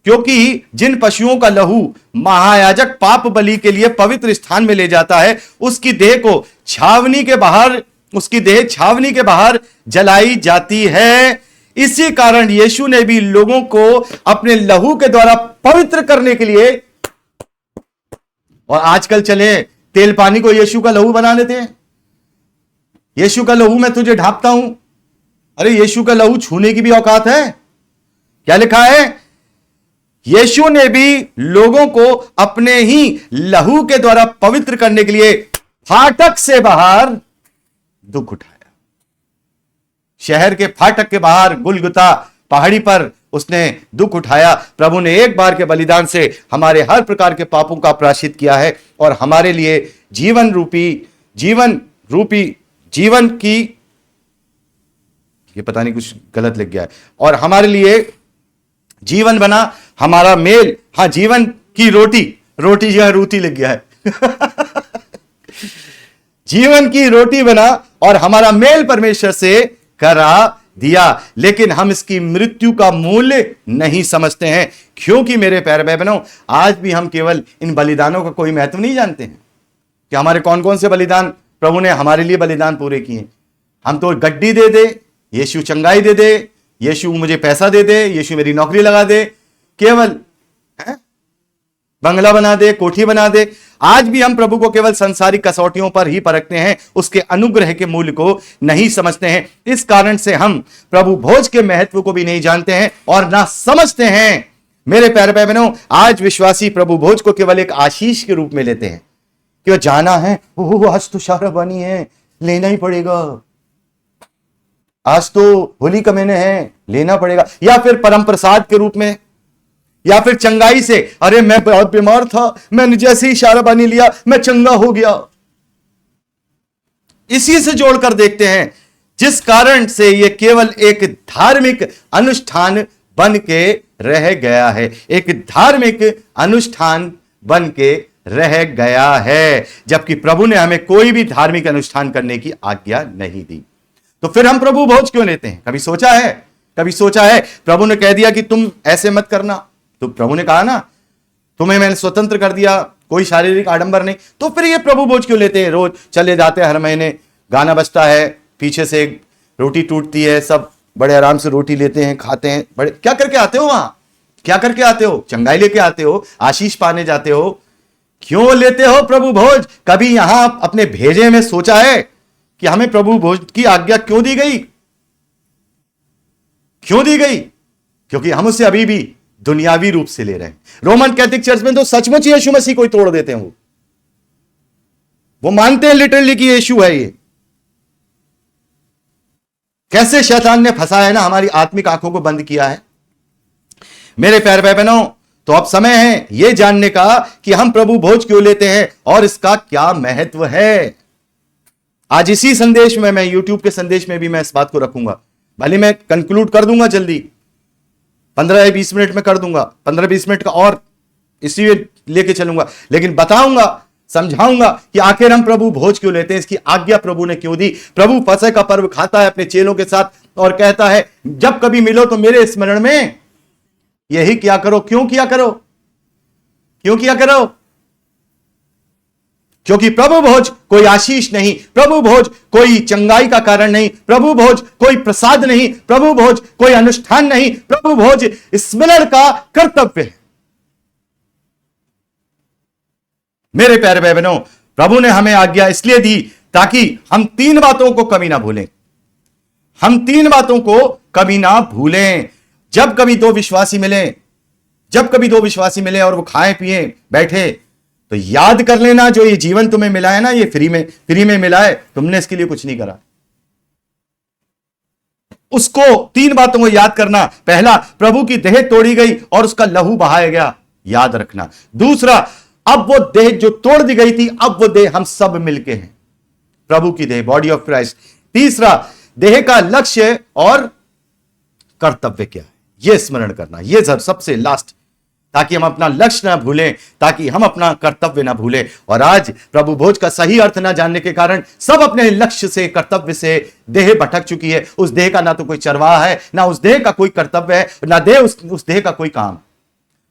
क्योंकि जिन पशुओं का लहू महायाजक पाप बलि के लिए पवित्र स्थान में ले जाता है, उसकी देह को छावनी के बाहर, उसकी देह छावनी के बाहर जलाई जाती है। इसी कारण यीशु ने भी लोगों को अपने लहू के द्वारा पवित्र करने के लिए, और आजकल चले तेल पानी को यीशु का लहू बना लेते हैं। यीशु का लहू मैं तुझे ढांपता हूं। अरे यीशु का लहू छूने की भी औकात है? क्या लिखा है? यीशु ने भी लोगों को अपने ही लहू के द्वारा पवित्र करने के लिए फाटक से बाहर दुख उठाया। शहर के फाटक के बाहर गुलगुता पहाड़ी पर उसने दुख उठाया। प्रभु ने एक बार के बलिदान से हमारे हर प्रकार के पापों का प्रायश्चित किया है और हमारे लिए जीवन रूपी जीवन की, ये पता नहीं कुछ गलत लिख गया है, और हमारे लिए जीवन बना, हमारा मेल, हां जीवन की रोटी जो है रूटी लिख गया है जीवन की रोटी बना और हमारा मेल परमेश्वर से करा दिया। लेकिन हम इसकी मृत्यु का मूल्य नहीं समझते हैं, क्योंकि मेरे प्यारे भाई बहनों, आज भी हम केवल इन बलिदानों का कोई महत्व नहीं जानते हैं कि हमारे कौन कौन से बलिदान प्रभु ने हमारे लिए बलिदान पूरे किए। हम तो गड्डी दे दे, यीशु चंगाई दे दे, यीशु मुझे पैसा दे दे, यीशु मेरी नौकरी लगा दे, केवल बंगला बना दे, कोठी बना दे। आज भी हम प्रभु को केवल संसारिक कसौटियों पर ही परखते हैं, उसके अनुग्रह के मूल्य को नहीं समझते हैं। इस कारण से हम प्रभु भोज के महत्व को भी नहीं जानते हैं और ना समझते हैं। मेरे प्यारे भाई बहनों, आज विश्वासी प्रभु भोज को केवल एक आशीष के रूप में लेते हैं कि वो जाना है, ओह आज तो शाहरबानी है, लेना ही पड़ेगा, आज तो होली का महीने है, लेना पड़ेगा, या फिर परम प्रसाद के रूप में, या फिर चंगाई से, अरे मैं बहुत बीमार था, मैंने जैसे ही शाहरबानी लिया मैं चंगा हो गया। इसी से जोड़कर देखते हैं, जिस कारण से यह केवल एक धार्मिक अनुष्ठान बन के रह गया है, एक धार्मिक अनुष्ठान बन के रह गया है, जबकि प्रभु ने हमें कोई भी धार्मिक अनुष्ठान करने की आज्ञा नहीं दी। तो फिर हम प्रभु भोज क्यों लेते हैं? कभी सोचा है प्रभु ने कह दिया कि तुम ऐसे मत करना, तो प्रभु ने कहा ना तुम्हें मैंने स्वतंत्र कर दिया, कोई शारीरिक आडंबर नहीं, तो फिर ये प्रभु भोज क्यों लेते हैं? रोज चले जाते हैं, हर महीने गाना बजता है, पीछे से एक रोटी टूटती है, सब बड़े आराम से रोटी लेते हैं, खाते हैं। बड़े क्या करके आते हो? वहां क्या करके आते हो? चंगाई लेके आते हो, आशीष पाने जाते हो। क्यों लेते हो प्रभु भोज? कभी यहां अपने भेजे में सोचा है कि हमें प्रभु भोज की आज्ञा क्यों दी गई? क्योंकि हम उससे अभी भी दुनियावी रूप से ले रहे हैं। रोमन कैथोलिक चर्च में तो सचमुच यीशु मसीह को ही तोड़ देते हैं। वो मानते हैं लिटरली कि यीशु है। ये कैसे शैतान ने फंसाया है ना, हमारी आत्मिक आंखों को बंद किया है। मेरे प्यारे भाई बहनों, तो अब समय है यह जानने का कि हम प्रभु भोज क्यों लेते हैं और इसका क्या महत्व है। आज इसी संदेश में, मैं यूट्यूब के संदेश में भी मैं इस बात को रखूंगा। भले मैं कंक्लूड कर दूंगा जल्दी, 15-20 मिनट में कर दूंगा, 15-20 मिनट का और इसी लेके चलूंगा, लेकिन बताऊंगा, समझाऊंगा कि आखिर हम प्रभु भोज क्यों लेते हैं, इसकी आज्ञा प्रभु ने क्यों दी। प्रभु फसह का पर्व खाता है अपने चेलों के साथ और कहता है जब कभी मिलो तो मेरे स्मरण में यही किया करो। क्यों किया करो? क्यों किया करो? क्योंकि प्रभु भोज कोई आशीष नहीं, प्रभु भोज कोई चंगाई का कारण नहीं, प्रभु भोज कोई प्रसाद नहीं, प्रभु भोज कोई अनुष्ठान नहीं, प्रभु भोज स्मरण का कर्तव्य है। मेरे प्यारे भाई बहनों, प्रभु ने हमें आज्ञा इसलिए दी ताकि हम 3 बातों को कभी ना भूलें। हम 3 बातों को कभी ना भूलें। जब कभी 2 विश्वासी मिले, जब कभी 2 विश्वासी मिले और वो खाएं पिए बैठे, तो याद कर लेना, जो ये जीवन तुम्हें मिला है ना, ये फ्री में मिला है, तुमने इसके लिए कुछ नहीं करा। उसको 3 बातों को याद करना। पहला, प्रभु की देह तोड़ी गई और उसका लहू बहाया गया, याद रखना। दूसरा, अब वो देह जो तोड़ दी गई थी, अब वो देह हम सब मिलके हैं, प्रभु की देह, बॉडी ऑफ क्राइस्ट। तीसरा, देह का लक्ष्य और कर्तव्य क्या है, यह स्मरण करना। यह सबसे लास्ट, ताकि हम अपना लक्ष्य ना भूलें, ताकि हम अपना कर्तव्य ना भूलें। और आज प्रभु भोज का सही अर्थ ना जानने के कारण सब अपने लक्ष्य से, कर्तव्य से देह भटक चुकी है। उस देह का ना तो कोई चरवाह है, ना उस देह का कोई कर्तव्य है, ना देह उस देह का कोई काम।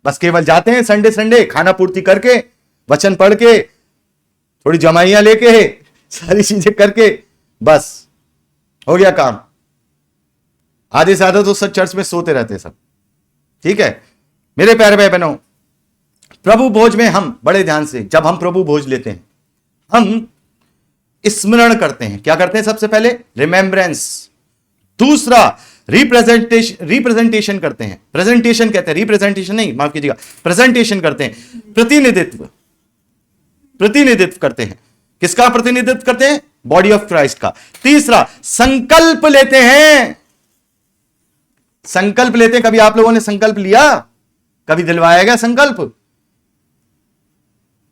बस केवल जाते हैं संडे खाना पूर्ति करके, वचन पढ़ के, थोड़ी जमाइयां लेके, सारी चीजें करके, बस हो गया काम। आधे से आधा तो सब चर्च में सोते रहते सब। ठीक है मेरे प्यारे भाई बहनों, प्रभु भोज में हम बड़े ध्यान से, जब हम प्रभु भोज लेते हैं, हम स्मरण करते हैं। क्या करते हैं? सबसे पहले रिमेम्बरेंस। दूसरा, रिप्रेजेंटेशन करते हैं। प्रेजेंटेशन कहते हैं, रिप्रेजेंटेशन नहीं, माफ कीजिएगा, प्रेजेंटेशन करते हैं, प्रतिनिधित्व करते हैं। किसका प्रतिनिधित्व करते हैं? बॉडी ऑफ क्राइस्ट का। तीसरा, संकल्प लेते हैं। संकल्प लेते हैं। कभी आप लोगों ने संकल्प लिया? कभी दिलवाया गया संकल्प?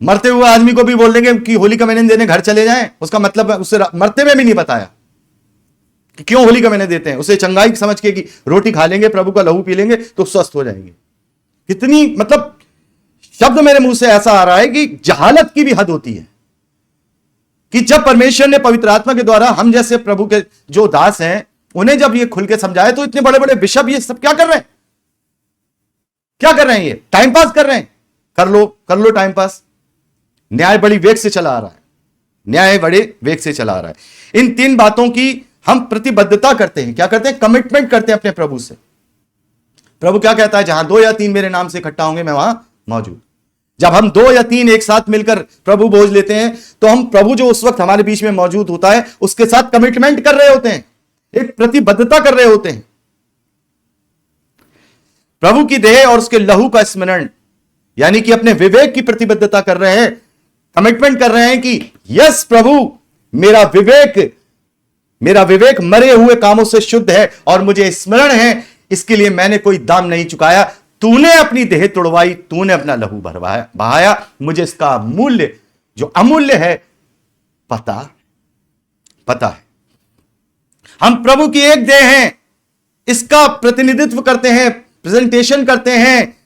मरते हुए आदमी को भी बोल देंगे कि होली का महीने देने घर चले जाएं, उसका मतलब उससे मरते में भी नहीं बताया कि क्यों होली का महीने देते हैं। उसे चंगाई समझ के कि रोटी खा लेंगे, प्रभु का लहू पी लेंगे तो स्वस्थ हो जाएंगे। कितनी मतलब शब्द मेरे मुंह से ऐसा आ रहा है कि जहालत की भी हद होती है कि जब परमेश्वर ने पवित्र आत्मा के द्वारा हम जैसे प्रभु के जो दास हैं उन्हें जब ये खुल के समझाया, तो इतने बड़े बड़े बिशप ये सब क्या कर रहे हैं? क्या कर रहे हैं? ये टाइम पास कर रहे हैं। कर लो टाइम पास। न्याय बड़ी वेग से चला आ रहा है, न्याय बड़े वेग से चला आ रहा है। इन 3 बातों की हम प्रतिबद्धता करते हैं। क्या करते हैं? कमिटमेंट करते हैं अपने प्रभु से। प्रभु क्या कहता है? जहां 2 या 3 मेरे नाम से इकट्ठा होंगे, मैं वहां मौजूद। जब हम 2 या 3 एक साथ मिलकर प्रभु भोज लेते हैं, तो हम प्रभु जो उस वक्त हमारे बीच में मौजूद होता है उसके साथ कमिटमेंट कर रहे होते हैं, एक प्रतिबद्धता कर रहे होते हैं। प्रभु की देह और उसके लहू का स्मरण, यानी कि अपने विवेक की प्रतिबद्धता कर रहे हैं, कमिटमेंट कर रहे हैं कि यस प्रभु, मेरा विवेक मरे हुए कामों से शुद्ध है और मुझे स्मरण है, इसके लिए मैंने कोई दाम नहीं चुकाया। तूने अपनी देह तोड़वाई, तूने अपना लहू बहाया, मुझे इसका मूल्य जो अमूल्य है पता है। हम प्रभु की एक देह हैं, इसका प्रतिनिधित्व करते हैं, प्रेजेंटेशन करते हैं।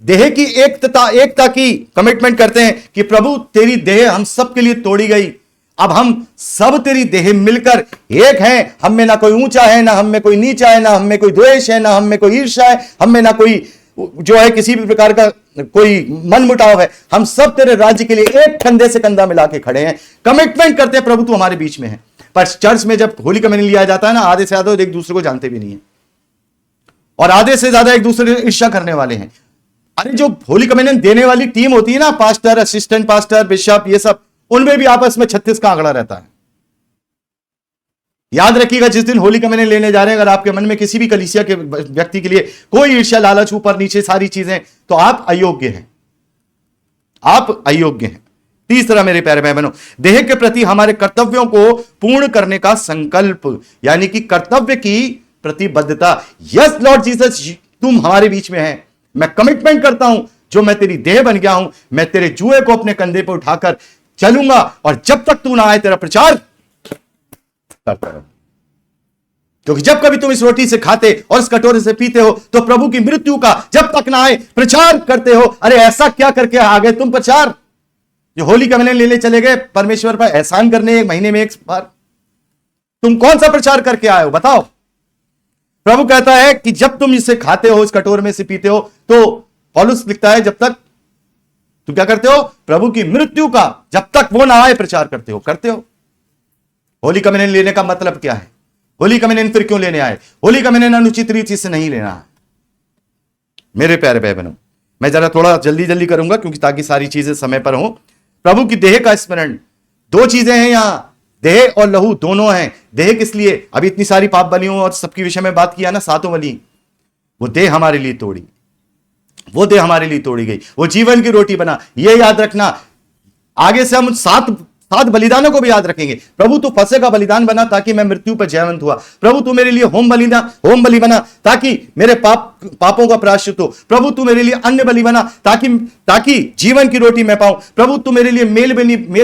देह की एकता की कमिटमेंट करते हैं कि प्रभु तेरी देह हम सब के लिए तोड़ी गई, अब हम सब तेरी देह मिलकर एक हैं। हम में ना कोई ऊंचा है, ना हम में कोई नीचा है, ना हम में कोई द्वेष है, ना हम में कोई ईर्ष्या है, हम में ना कोई जो है किसी भी प्रकार का कोई मन मुटाव है। हम सब तेरे राज्य के लिए एक कंधे से कंधा मिला के खड़े हैं, कमिटमेंट करते हैं प्रभु तू हमारे बीच में है। पर चर्च में जब होली का महीना लिया जाता है ना, आधे से ज्यादा एक दूसरे को जानते भी नहीं है और आधे से ज्यादा एक दूसरे से ईर्ष्या करने वाले हैं। अरे जो होली का महीना देने वाली टीम होती है ना, पास्टर, असिस्टेंट पास्टर, बिशप, ये सब, उनमें भी आपस में 36 का आंकड़ा रहता है। याद रखिएगा, जिस दिन होली का महीने लेने जा रहे हैं, अगर आपके मन में किसी भी कलीसिया के व्यक्ति के लिए कोई ईर्ष्या, लालच, ऊपर नीचे सारी चीजें, तो आप अयोग्य हैं, आप अयोग्य हैं। तीसरा मेरे प्यारे भाई बहनों, देह के प्रति हमारे कर्तव्यों को पूर्ण करने का संकल्प, यानी कि कर्तव्य की प्रतिबद्धता। यस लॉर्ड जीसस, तुम हमारे बीच में है, मैं कमिटमेंट करता हूं, जो मैं तेरी देह बन गया हूं, मैं तेरे जुए को अपने कंधे पर उठाकर चलूंगा और जब तक तू ना आए तेरा प्रचार करता रहो। क्योंकि जब कभी तुम इस रोटी से खाते और इस कटोरे से पीते हो, तो प्रभु की मृत्यु का जब तक ना आए प्रचार करते हो। अरे ऐसा क्या करके आ गए तुम प्रचार? जो होली का महीने लेने चले गए परमेश्वर पर एहसान करने, एक महीने में एक बार, तुम कौन सा प्रचार करके आए हो बताओ? प्रभु कहता है कि जब तुम इसे खाते हो, इस कटोरे में से पीते हो, तो पौलुस लिखता है जब तक तुम क्या करते हो, प्रभु की मृत्यु का जब तक वो ना आए प्रचार करते हो। होली कम्युनियन लेने का मतलब क्या है? होली कम्युनियन फिर क्यों लेने आए? होली कम्युनियन अनुचित रीति से नहीं लेना है मेरे प्यारे भाई बहनों। मैं जरा थोड़ा जल्दी करूंगा क्योंकि ताकि सारी चीजें समय पर हो। प्रभु की देह का स्मरण, दो चीजें हैं यहां, देह और लहू दोनों हैं। देह किस लिए? अभी इतनी सारी पाप बलियों और सबके विषय में बात किया ना, 7 बलि, वो देह हमारे लिए तोड़ी, वो देह हमारे लिए तोड़ी गई, वो जीवन की रोटी बना। ये याद रखना, आगे से हम 7 बलिदानों को भी याद रखेंगे। प्रभु तू फसह का बलिदान बना ताकि मैं मृत्यु पर जयवंत हुआ। प्रभु तू मेरे लिए होम बलि बना ताकि मेरे पापों का प्रायश्चित हो। प्रभु तू मेरे लिए अन्न बलि बना ताकि जीवन की रोटी मैं पाऊं। प्रभु तू मेरे लिए मेल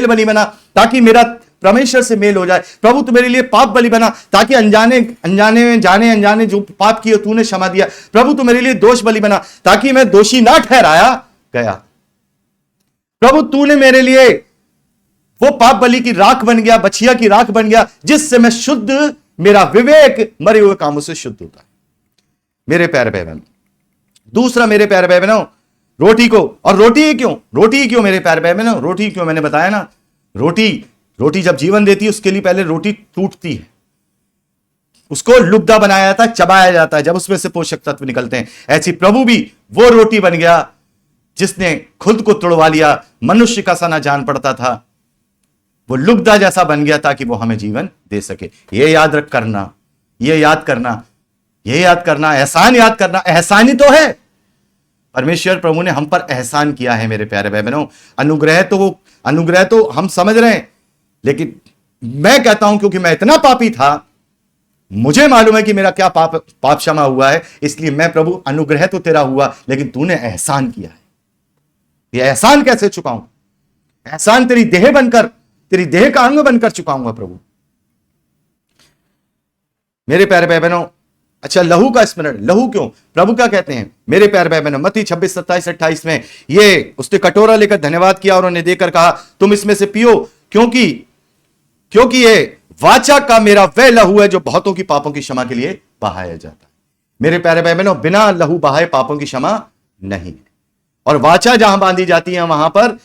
बलि बना ताकि मेरा परमेश्वर से मेल हो जाए। प्रभु तू मेरे लिए पाप बलि बना ताकि अनजाने जो पाप किए तूने क्षमा दिया। प्रभु तू मेरे लिए दोष बलि बना ताकि मैं दोषी ना ठहराया गया। प्रभु तूने मेरे लिए वो पाप बलि की राख बन गया, बछिया की राख बन गया, जिससे मैं शुद्ध, मेरा विवेक मरे हुए कामों से शुद्ध होता है मेरे प्यारे भाई बहन। दूसरा मेरे प्यारे भाई बहनों, रोटी को, और रोटी क्यों मेरे प्यारे भाई बहनों? रोटी क्यों? मैंने बताया ना, रोटी जब जीवन देती है उसके लिए पहले रोटी टूटती है, उसको लुब्धा बनाया जाता है, चबाया जाता है, जब उसमें से पोषक तत्व निकलते हैं। ऐसी प्रभु भी वो रोटी बन गया जिसने खुद को तुड़वा लिया, मनुष्य का सा ना जान पड़ता था, वो लुब्धा जैसा बन गया ताकि वो हमें जीवन दे सके। ये याद करना, एहसान याद करना। एहसानी तो है, परमेश्वर प्रभु ने हम पर एहसान किया है मेरे प्यारे भाई बहनों। अनुग्रह तो हम समझ रहे हैं, लेकिन मैं कहता हूं क्योंकि मैं इतना पापी था, मुझे मालूम है कि मेरा क्या पाप क्षमा हुआ है, इसलिए मैं प्रभु अनुग्रह तो तेरा हुआ, लेकिन तूने एहसान किया है। ये एहसान कैसे चुकाऊं? एहसान तेरी देह का अंग बनकर चुकाऊंगा प्रभु मेरे प्यारे भाई बहनों। अच्छा, लहू का स्मरण, लहू क्यों? प्रभु क्या कहते हैं मेरे प्यारे भाई बहनों? मत्ती 26, 27, 28 में ये उसने कटोरा लेकर धन्यवाद किया और उन्हें देकर कहा, तुम इसमें से पियो, क्योंकि ये वाचा का मेरा वह लहू है जो बहुतों की पापों की क्षमा के लिए बहाया जाता है। मेरे प्यारे भाई बहनों, बिना लहू बहाए पापों की क्षमा नहीं है। और वाचा जहां बांधी जाती है वहां पर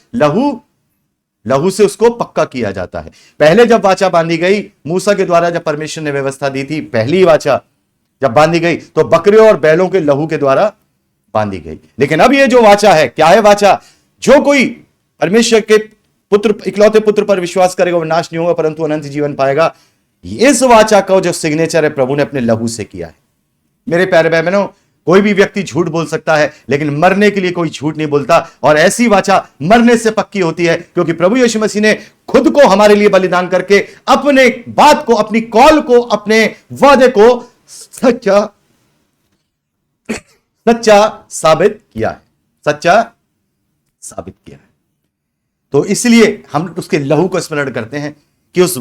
लहू से उसको पक्का किया जाता है। पहले जब वाचा बांधी गई मूसा के द्वारा, जब परमेश्वर ने व्यवस्था दी थी, पहली वाचा जब बांधी गई तो बकरियों और बैलों के लहू के द्वारा बांधी गई। लेकिन अब ये जो वाचा है, क्या है वाचा? जो कोई परमेश्वर के इकलौते पुत्र पर विश्वास करेगा वो नाश नहीं होगा परंतु अनंत जीवन पाएगा। इस वाचा का जो सिग्नेचर है प्रभु ने अपने लहू से किया है। मेरे प्यारे भाई बहनों, कोई भी व्यक्ति झूठ बोल सकता है, लेकिन मरने के लिए कोई झूठ नहीं बोलता। और ऐसी वाचा मरने से पक्की होती है, क्योंकि प्रभु यीशु मसीह ने खुद को हमारे लिए बलिदान करके अपने बात को, अपनी कॉल को, अपने वादे को सच्चा साबित किया है। तो इसलिए हम उसके लहू को स्मरण करते हैं कि उस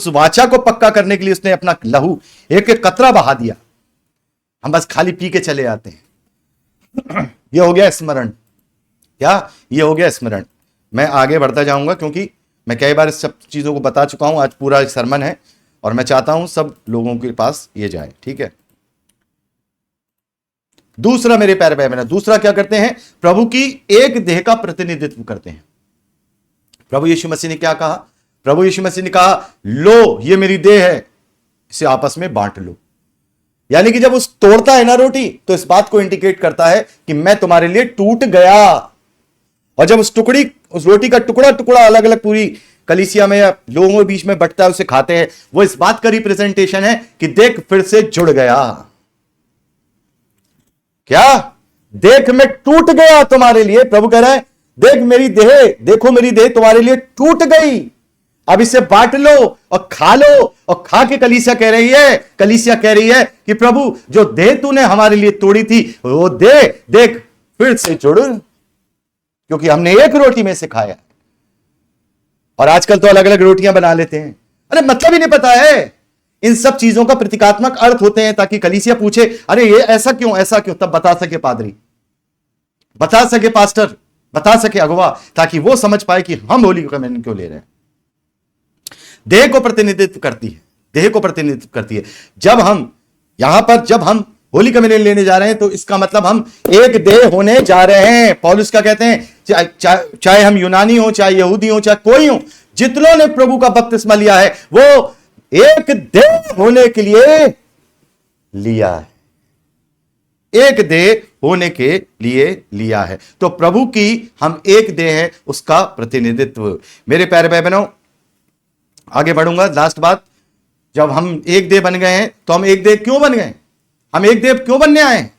वाचा को पक्का करने के लिए उसने अपना लहू एक एक कतरा बहा दिया। हम बस खाली पी के चले आते हैं। यह हो गया स्मरण। क्या? ये हो गया स्मरण। मैं आगे बढ़ता जाऊंगा क्योंकि मैं कई बार इस सब चीजों को बता चुका हूं। आज पूरा एक सरमन है और मैं चाहता हूं सब लोगों के पास ये जाए, ठीक है। दूसरा मेरे प्यारे भाई बहन, दूसरा क्या करते हैं? प्रभु की एक देह का प्रतिनिधित्व करते हैं। प्रभु यीशु मसीह ने क्या कहा? प्रभु यीशु मसीह ने कहा, लो ये मेरी देह है, इसे आपस में बांट लो। यानी कि जब उस तोड़ता है ना रोटी, तो इस बात को इंडिकेट करता है कि मैं तुम्हारे लिए टूट गया। और जब उस रोटी का टुकड़ा अलग अलग पूरी कलीसिया में या लोगों के बीच में बंटता है, उसे खाते हैं, वो इस बात का रिप्रेजेंटेशन है कि देख फिर से जुड़ गया। क्या? देख मैं टूट गया तुम्हारे लिए। प्रभु कह रहा है, देख मेरी देह, देखो मेरी देह तुम्हारे लिए टूट गई, अब इसे बांट लो और खा लो। और खा के कलीसिया कह रही है कि प्रभु जो देह तूने हमारे लिए तोड़ी थी, वो देख फिर से जुड़, क्योंकि हमने एक रोटी में से खाया। और आजकल तो अलग अलग रोटियां बना लेते हैं। अरे मतलब ही नहीं पता है। इन सब चीजों का प्रतीकात्मक अर्थ होते हैं ताकि कलीसिया पूछे, अरे ये ऐसा क्यों, तब बता सके पादरी, बता सके पास्टर, बता सके अगुवा, ताकि वो समझ पाए कि हम होली कम्युनियन क्यों ले रहे हैं। देह को प्रतिनिधित्व करती है। जब हम यहां पर जब हम होली कम्युनियन लेने जा रहे हैं तो इसका मतलब हम एक देह होने जा रहे हैं। पौलुस क्या कहते हैं, चाहे हम यूनानी हो, चाहे यहूदी हो, चाहे कोई हो, जितनों ने प्रभु का बपतिस्मा लिया है वो एक देह होने के लिए लिया है, एक देह होने के लिए लिया है। तो प्रभु की हम एक देह है, उसका प्रतिनिधित्व। मेरे प्यारे भाई बहनों, आगे बढ़ूंगा। लास्ट बात, जब हम एक देह बन गए हैं तो हम एक देह क्यों बन गए, हम एक देह क्यों बनने आए?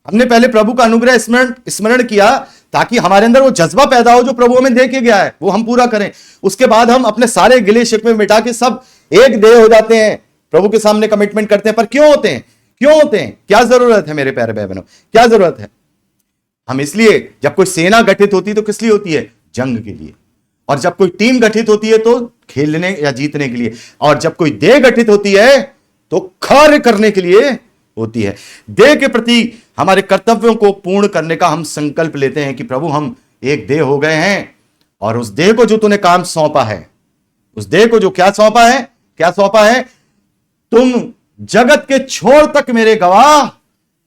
हमने पहले प्रभु का अनुग्रह स्मरण किया ताकि हमारे अंदर वो जज्बा पैदा हो जो प्रभु हमें दे के गया है, वो हम पूरा करें। उसके बाद हम अपने सारे गिले शिकवे मिटा के सब एक देह हो जाते हैं, प्रभु के सामने कमिटमेंट करते हैं। पर क्यों होते हैं, क्यों होते हैं, क्या जरूरत है मेरे प्यारे भाई बहनों, क्या जरूरत है? हम इसलिए, जब कोई सेना गठित होती है तो किस लिए होती है? जंग के लिए। और जब कोई टीम गठित होती है तो खेलने या जीतने के लिए। और जब कोई देह गठित होती है तो कार्य करने के लिए होती है। देह के प्रति हमारे कर्तव्यों को पूर्ण करने का हम संकल्प लेते हैं कि प्रभु हम एक देह हो गए हैं, और उस देह को जो तूने काम सौंपा है, उस देह को जो क्या सौंपा है, क्या सौंपा है, तुम जगत के छोर तक मेरे गवाह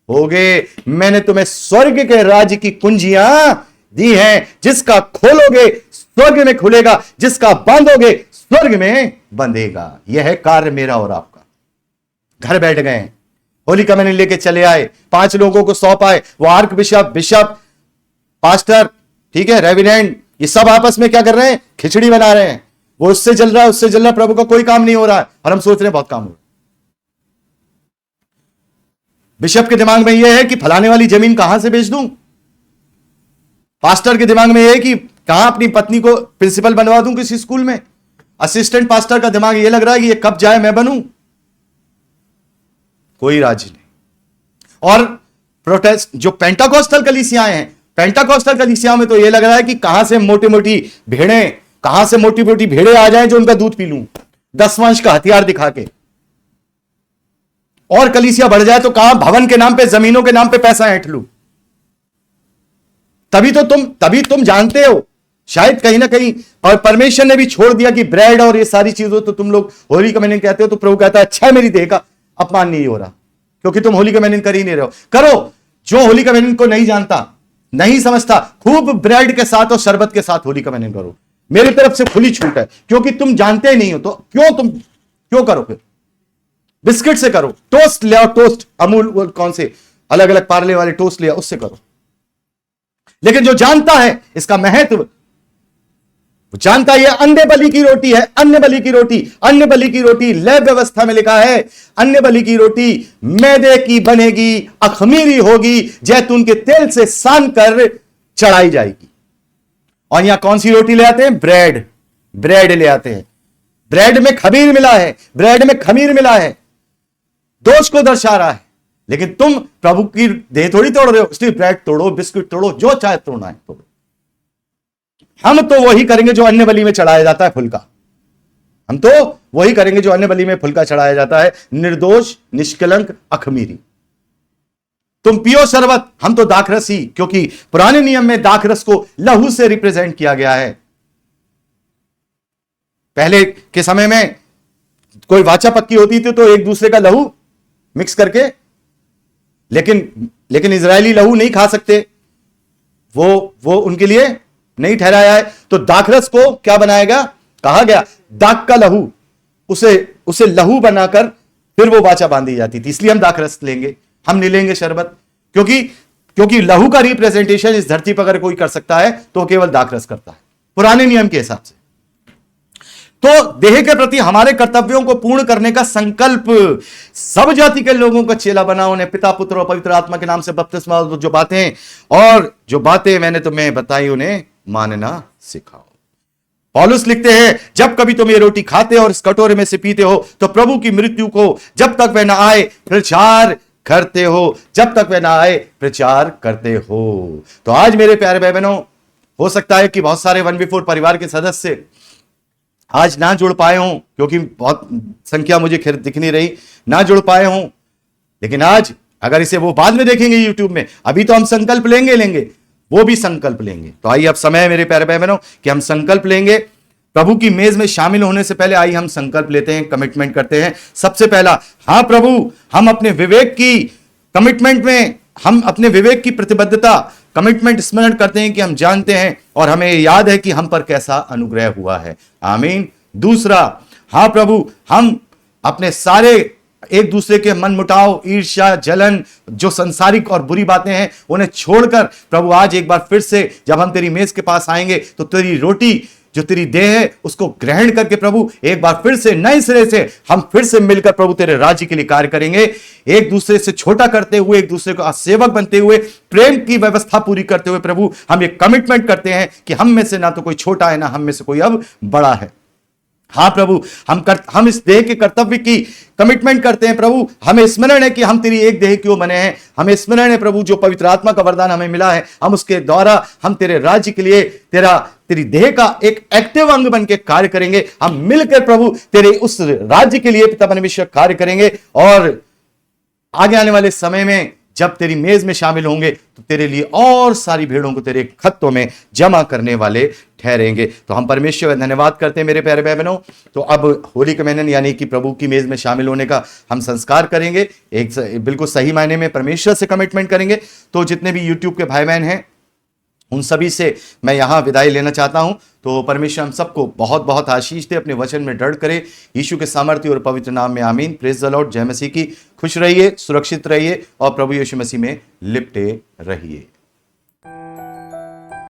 होगे। मैंने तुम्हें स्वर्ग के राज्य की कुंजियां दी हैं, जिसका खोलोगे स्वर्ग में खुलेगा, जिसका बांधोगे स्वर्ग में बंधेगा। यह है कार्य मेरा और आपका। घर बैठ गए, होली कम्युनियन लेके चले आए, 5 लोगों को सौंपाए, वो आर्क बिशप, पास्टर, ठीक है, रेविडेंट, ये सब आपस में क्या कर रहे हैं? खिचड़ी बना रहे हैं। वो उससे जल रहा है, उससे जल रहा है, प्रभु का कोई काम नहीं हो रहा है, और हम सोच रहे हैं बहुत काम हो रहा है। बिशप के दिमाग में यह है कि फलाने वाली जमीन कहां से बेच दूं, पास्टर के दिमाग में यह है कि कहां अपनी पत्नी को प्रिंसिपल बनवा दूं किसी स्कूल में, असिस्टेंट पास्टर का दिमाग यह लग रहा है कि ये कब जाए मैं बनूं। कोई राजी नहीं। और प्रोटेस्ट जो पेंटाकोस्टल कलीसियाएं हैं, पेंटाकोस्टल कलीसियाओं में तो यह लग रहा है कि कहां से मोटी मोटी भेड़ें आ जाएं जो उनका दूध पी लूं, 10 वंश का हथियार दिखा के। और कलीसिया बढ़ जाए तो कहां भवन के नाम पे, जमीनों के नाम पे पैसा ऐंठ लूं। तभी तुम जानते हो, शायद कहीं ना कहीं, और परमेश्वर ने भी छोड़ दिया कि ब्रेड और ये सारी चीजों, तो तुम लोग होली कम्युनियन कहते हो तो प्रभु कहता है अच्छा मेरी देह का अपमान नहीं हो रहा, क्योंकि तुम होली कम्युनियन कर ही नहीं रहे हो। करो। जो होली कम्युनियन को नहीं जानता, नहीं समझता, खूब ब्रेड के साथ और शरबत के साथ होली कम्युनियन करो। मेरी तरफ से खुली छूट है, क्योंकि तुम जानते ही नहीं हो, तो क्यों करो? फिर बिस्किट से करो, टोस्ट ले आओ, टोस्ट अमूल कौन से अलग अलग पार्ले वाले टोस्ट ले आओ, उससे करो। लेकिन जो जानता है इसका महत्व, वो जानता है ये अन्य बलि की रोटी है, अन्य बलि की रोटी लैब व्यवस्था में लिखा है, अन्य बलि की रोटी मैदे की बनेगी, अखमीरी होगी, जैतून के तेल से सान कर चढ़ाई जाएगी। और यहां कौन सी रोटी ले आते हैं? ब्रेड ले आते हैं। ब्रेड में खमीर मिला है, दोष को दर्शा रहा है। लेकिन तुम प्रभु की देह थोड़ी तोड़ रहे हो, इसलिए ब्रेड तोड़ो, बिस्कुट तोड़ो, जो चाहे तोड़ना है तोड़ो। हम तो वही करेंगे जो अन्य बलि में चढ़ाया जाता है, फुल्का। हम तो वही करेंगे जो अन्य बलि में फुल्का चढ़ाया जाता है, निर्दोष, निष्कलंक, अखमीरी। तुम पियो शरबत, हम तो दाखरस ही, क्योंकि पुराने नियम में दाखरस को लहू से रिप्रेजेंट किया गया है। पहले के समय में कोई वाचा पक्की होती थी तो एक दूसरे का लहू मिक्स करके, लेकिन इजरायली लहू नहीं खा सकते, वो उनके लिए नहीं ठहराया है। तो दाखरस को क्या बनाएगा? कहा गया दाख का लहू, उसे लहू बनाकर फिर वो वाचा बांधी जाती थी। इसलिए हम दाखरस लेंगे, हम नहीं लेंगे शरबत, क्योंकि लहू का रिप्रेजेंटेशन इस धरती पर अगर कोई कर सकता है तो केवल दाखरस करता है, पुराने नियम के हिसाब से। तो देह के प्रति हमारे कर्तव्यों को पूर्ण करने का संकल्प, सब जाति के लोगों का चेला बना, उन्हें पिता, पुत्र और पवित्र आत्मा के नाम से बपतिस्मा, जो बातें मैंने तुम्हें बताई उन्हें मानना सिखाओ। पौलुस लिखते हैं, जब कभी तुम ये रोटी खाते और इस कटोरे में से पीते हो तो प्रभु की मृत्यु को जब तक वह ना आए प्रचार करते हो, जब तक वह ना आए प्रचार करते हो। तो आज मेरे प्यारे भाई बहनों, हो सकता है कि बहुत सारे 1V4 परिवार के सदस्य आज ना जुड़ पाए हों, क्योंकि बहुत संख्या मुझे खैर दिख नहीं रही, ना जुड़ पाए हों। लेकिन आज अगर इसे वो बाद में देखेंगे यूट्यूब में, अभी तो हम संकल्प लेंगे, वो भी संकल्प लेंगे। तो आइए अब समय है मेरे प्यारे भाई बहनों कि हम संकल्प लेंगे। प्रभु की मेज में शामिल होने से पहले आइए हम संकल्प लेते हैं, कमिटमेंट करते हैं। सबसे पहला, हाँ प्रभु, हम अपने विवेक की कमिटमेंट में, हम अपने विवेक की प्रतिबद्धता, कमिटमेंट स्मरण करते हैं कि हम जानते हैं और हमें याद है कि हम पर कैसा अनुग्रह हुआ है। आमीन। दूसरा, हाँ प्रभु, हम अपने सारे एक दूसरे के मन मुटाव, ईर्ष्या, जलन, जो संसारिक और बुरी बातें हैं, उन्हें छोड़कर प्रभु आज एक बार फिर से जब हम तेरी मेज के पास आएंगे तो तेरी रोटी जो तेरी देह है उसको ग्रहण करके प्रभु एक बार फिर से नए सिरे से हम फिर से मिलकर प्रभु तेरे राज्य के लिए कार्य करेंगे। एक दूसरे से छोटा करते हुए, एक दूसरे को सेवक बनते हुए, प्रेम की व्यवस्था पूरी करते हुए प्रभु हम ये कमिटमेंट करते हैं कि हम में से ना तो कोई छोटा है, ना हम में से कोई अब बड़ा है। हाँ प्रभु, हम इस देह के कर्तव्य की कमिटमेंट करते हैं प्रभु। हमें स्मरण है कि हम तेरी एक देह क्यों बने हैं। हमें स्मरण है प्रभु, जो पवित्र आत्मा का वरदान हमें मिला है, हम उसके द्वारा हम तेरे राज्य के लिए तेरी देह का एक एक्टिव अंग बन के कार्य करेंगे। हम मिलकर प्रभु तेरे उस राज्य के लिए पिता परमेश्वर कार्य करेंगे और आगे आने वाले समय में जब तेरी मेज में शामिल होंगे तो तेरे लिए और सारी भीड़ों को तेरे खत्तों में जमा करने वाले ठहरेंगे। तो हम परमेश्वर का धन्यवाद करते हैं मेरे प्यारे भाई बहनों। तो अब होली कम्युनियन यानी कि प्रभु की मेज में शामिल होने का हम संस्कार करेंगे, एक बिल्कुल सही मायने में परमेश्वर से कमिटमेंट करेंगे। तो जितने भी यूट्यूब के भाई बहन हैं उन सभी से मैं यहां विदाई लेना चाहता हूं। तो परमेश्वर हम सबको बहुत बहुत आशीष दे, अपने वचन में दृढ़ करे, यीशु के सामर्थ्य और पवित्र नाम में आमीन। Praise the Lord. जय मसीह की। खुश रहिए, सुरक्षित रहिए और प्रभु यीशु मसीह में लिपटे रहिए।